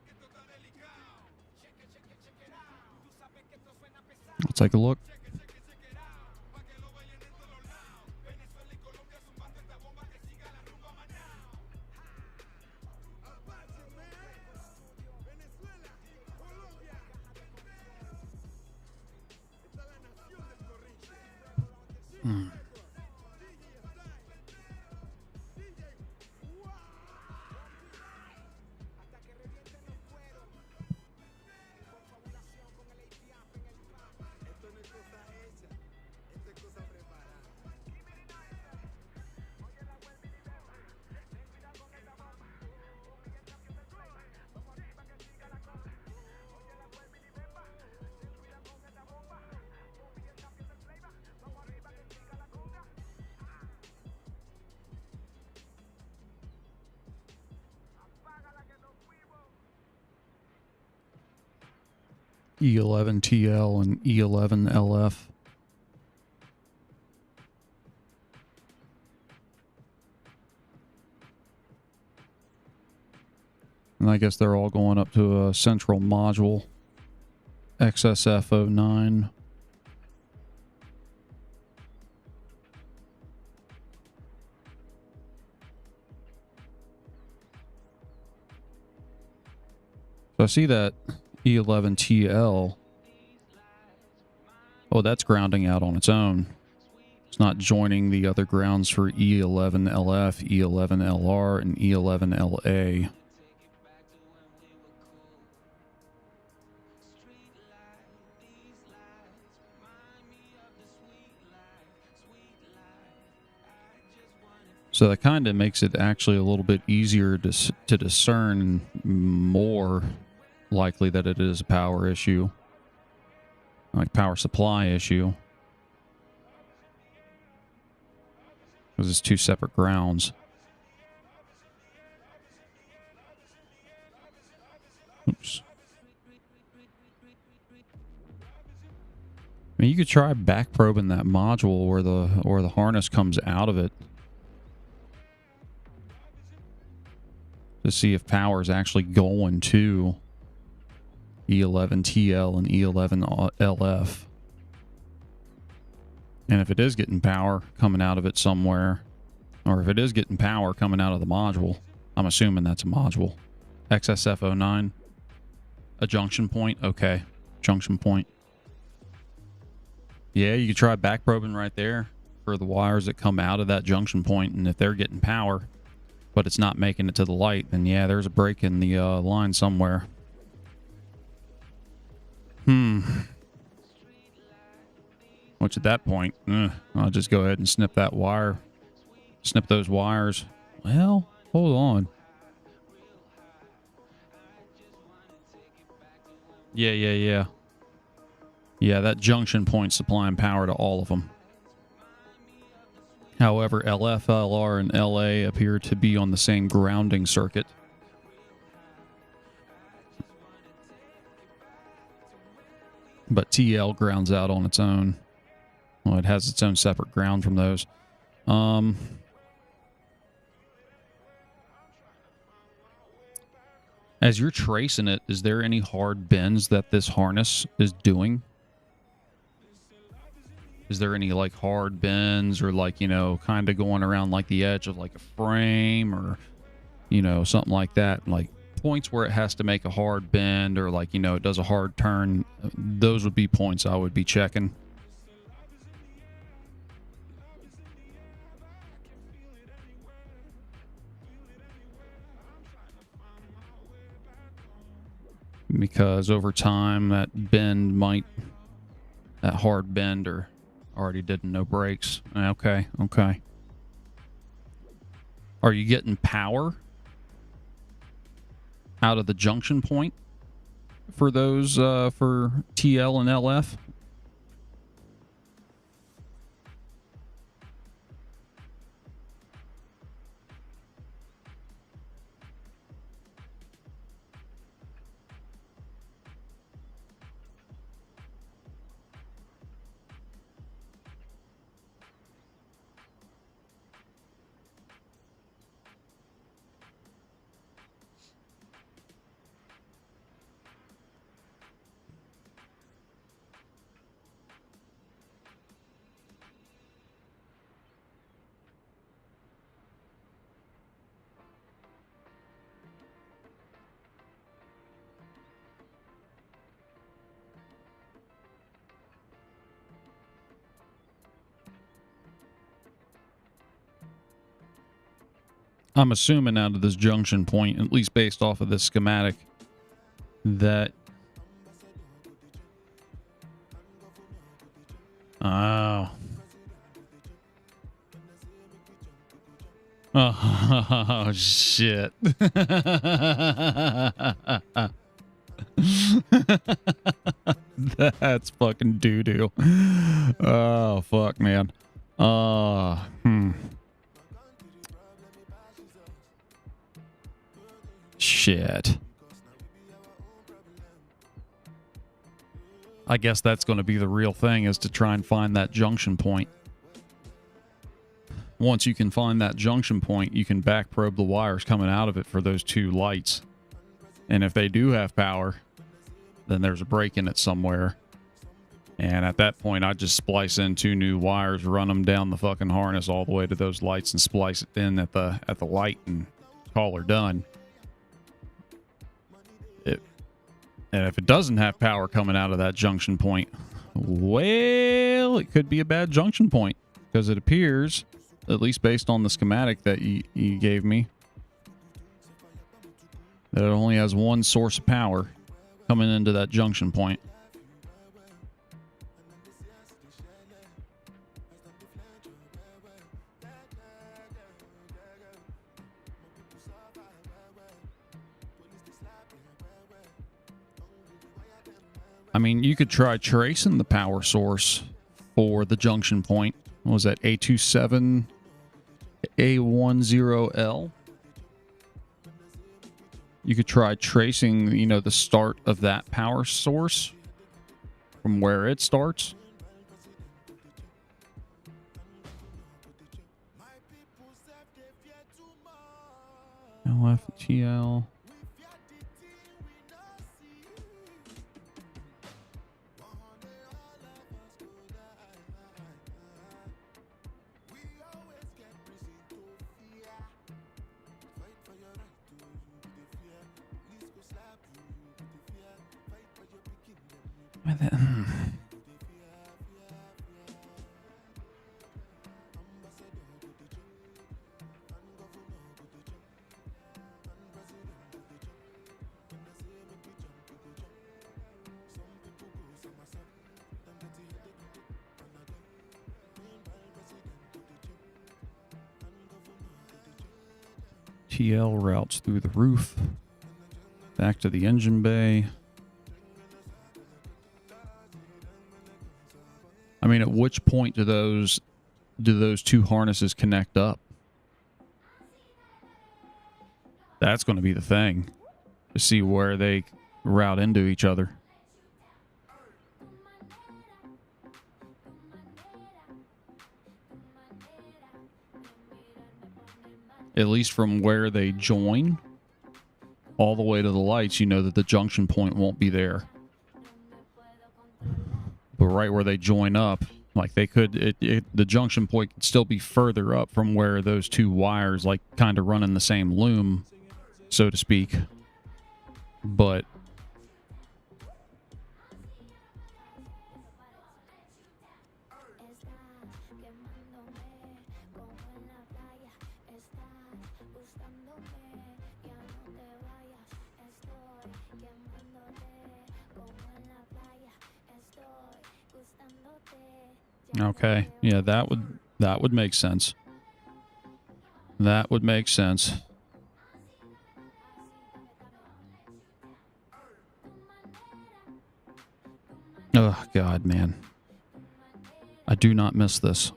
que esto está delicado. Check it out. Tú sabes que esto suena pesado. I'll take a look. Check it out, pa' que lo bailen en todos lados. Venezuela y Colombia zumbando esta bomba que siga la rumba manao. Apache, man. Venezuela, Colombia. Esta es la nación del corriche. Hasta que revienten los cueros. Confabulación con el APAP en el pap. Esto no es cosa hecha, esto es cosa preparada. E11TL and E11LF. And I guess they're all going up to a central module. XSF09. So I see that E11TL. Oh, that's grounding out on its own. It's not joining the other grounds for E11LF, E11LR, and E11LA. So that kind of makes it actually a little bit easier to discern, more likely that it is a power issue, like power supply issue, because it's two separate grounds. Oops. I mean, you could try back probing that module where the harness comes out of it to see if power is actually going to E11TL and E11LF. And if it is getting power coming out of it somewhere, or if it is getting power coming out of the module, I'm assuming that's a module. XSF09, a junction point. Okay, junction point. Yeah, you could try back probing right there. for the wires that come out of that junction point, and if they're getting power, but it's not making it to the light, then yeah, there's a break in the line somewhere. Which at that point, I'll just go ahead and snip that wire. Snip those wires. Well, hold on. Yeah, that junction point supplying power to all of them. However, LF, LR, and LA appear to be on the same grounding circuit. But TL grounds out on its own. Well, it has its own separate ground from those. As you're tracing it, is there any hard bends that this harness is doing? Is there any like hard bends or like, you know, kind of going around like the edge of like a frame or, you know, something like that? Like points where it has to make a hard bend or like, you know, it does a hard turn. Those would be points I would be checking. Because over time that bend might, that hard bend or already did no brakes. Okay. Are you getting power out of the junction point for those for TL and LF? I'm assuming out of this junction point, at least based off of this schematic, that... Oh. Oh, shit. That's fucking doo-doo. Oh, fuck, man. Shit. I guess that's going to be the real thing, is to try and find that junction point. Once you can find that junction point, you can back probe the wires coming out of it for those two lights. And if they do have power, then there's a break in it somewhere. And at that point, I just splice in two new wires, run them down the fucking harness all the way to those lights, and splice it in at the light and call her done. And if it doesn't have power coming out of that junction point, well, it could be a bad junction point, because it appears, at least based on the schematic that you gave me, that it only has one source of power coming into that junction point. I mean, you could try tracing the power source for the junction point. What was that? A27 A10L? You could try tracing, you know, the start of that power source from where it starts. LFTL. TL routes through the roof. Back to the engine bay. I mean, at which point do those two harnesses connect up? That's going to be the thing. To see where they route into each other. At least from where they join all the way to the lights, you know that the junction point won't be there. But right where they join up, like they could, the junction point could still be further up from where those two wires like kind of run in the same loom, so to speak. But okay, yeah, that would make sense. That would make sense. Oh, God, man. I do not miss this.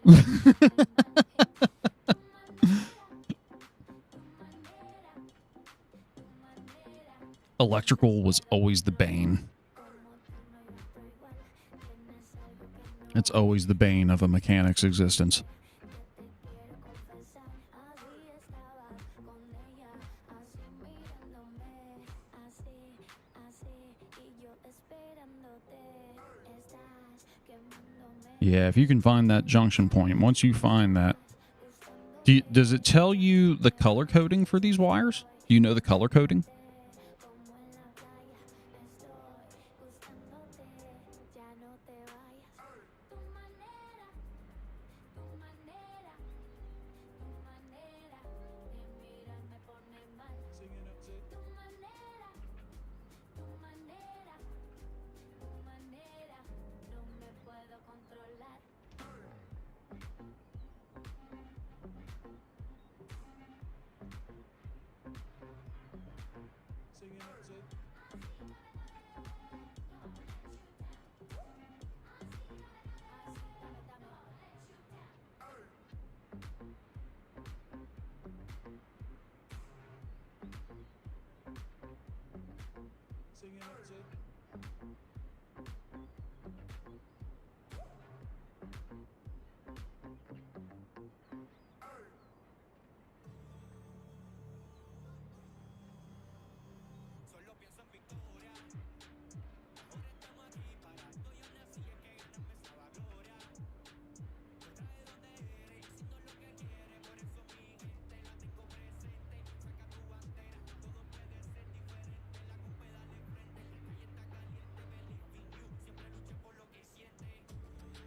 Electrical was always the bane. It's always the bane of a mechanic's existence. Yeah, if you can find that junction point, once you find that, does it tell you the color coding for these wires? Do you know the color coding?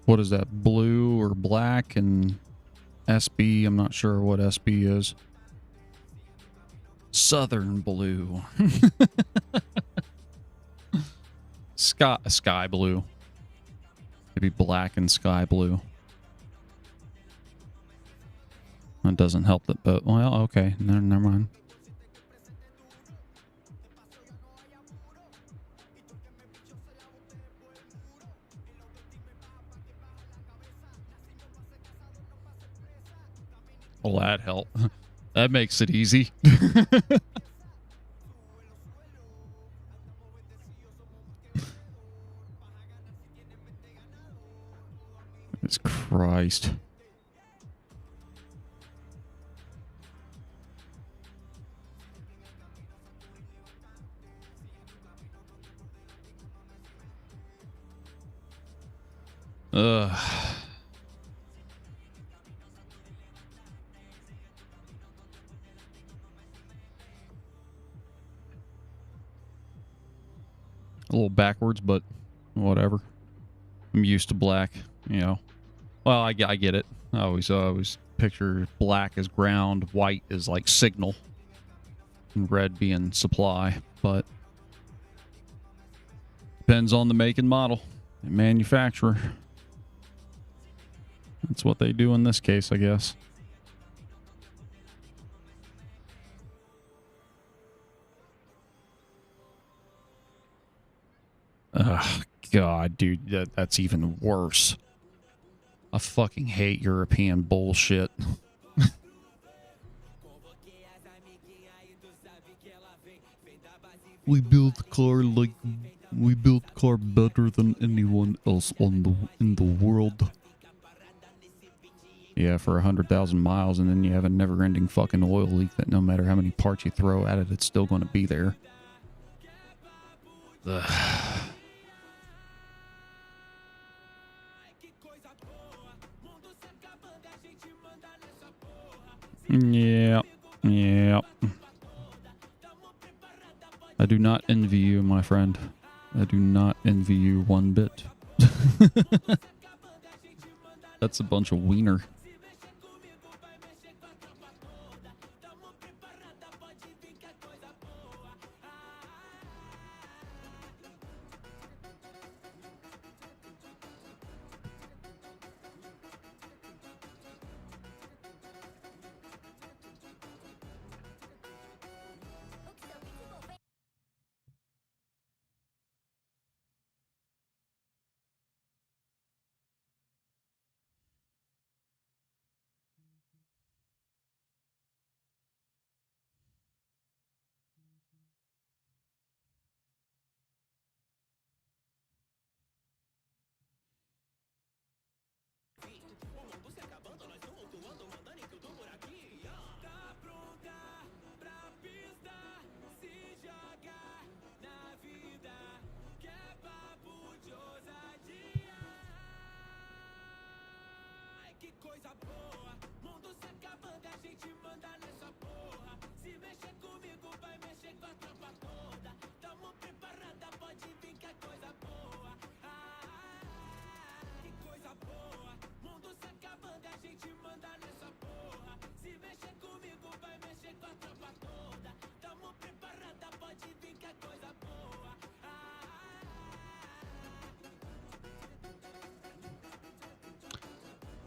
What is that, blue or black and SB? I'm not sure what SB is. Southern blue. Sky blue. Maybe black and sky blue. That doesn't help that, but well, okay, never mind. Well, that help. That makes it easy. Jesus Christ. Ugh. A little backwards, but whatever. I'm used to black, you know. Well, I get it. I always picture black as ground, white as like signal, and red being supply. But depends on the make and model and manufacturer. That's what they do in this case, I guess. Ugh, God, dude, that's even worse. I fucking hate European bullshit. We built car better than anyone else in the world. Yeah, for 100,000 miles, and then you have a never-ending fucking oil leak that no matter how many parts you throw at it, it's still going to be there. Ugh. Yeah, yeah. I do not envy you, my friend. I do not envy you one bit. That's a bunch of wiener.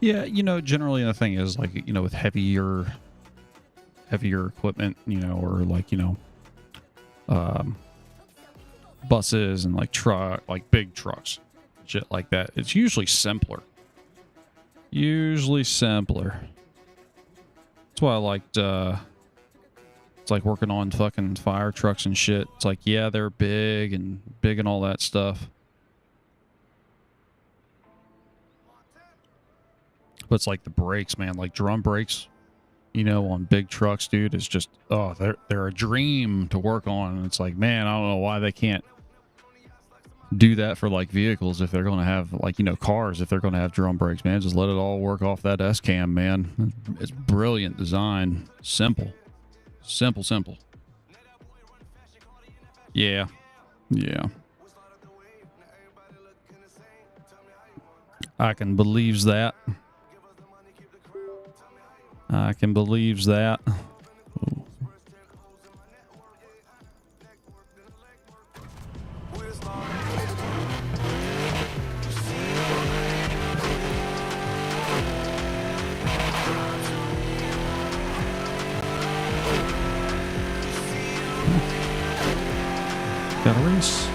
Yeah, you know, generally the thing is, like, you know, with heavier equipment, you know, or like, you know, buses and like big trucks, shit like that, it's usually simpler. That's why I liked, it's like working on fucking fire trucks and shit. It's like, yeah, they're big and all that stuff. But it's like the brakes, man, like drum brakes, you know, on big trucks, dude, it's just, oh, they're a dream to work on. And it's like, man, I don't know why they can't do that for like vehicles if they're going to have, like, you know, cars, if they're going to have drum brakes, man. Just let it all work off that S-cam, man. It's brilliant design. Simple. Yeah. I can believes that. Ooh. Got a race.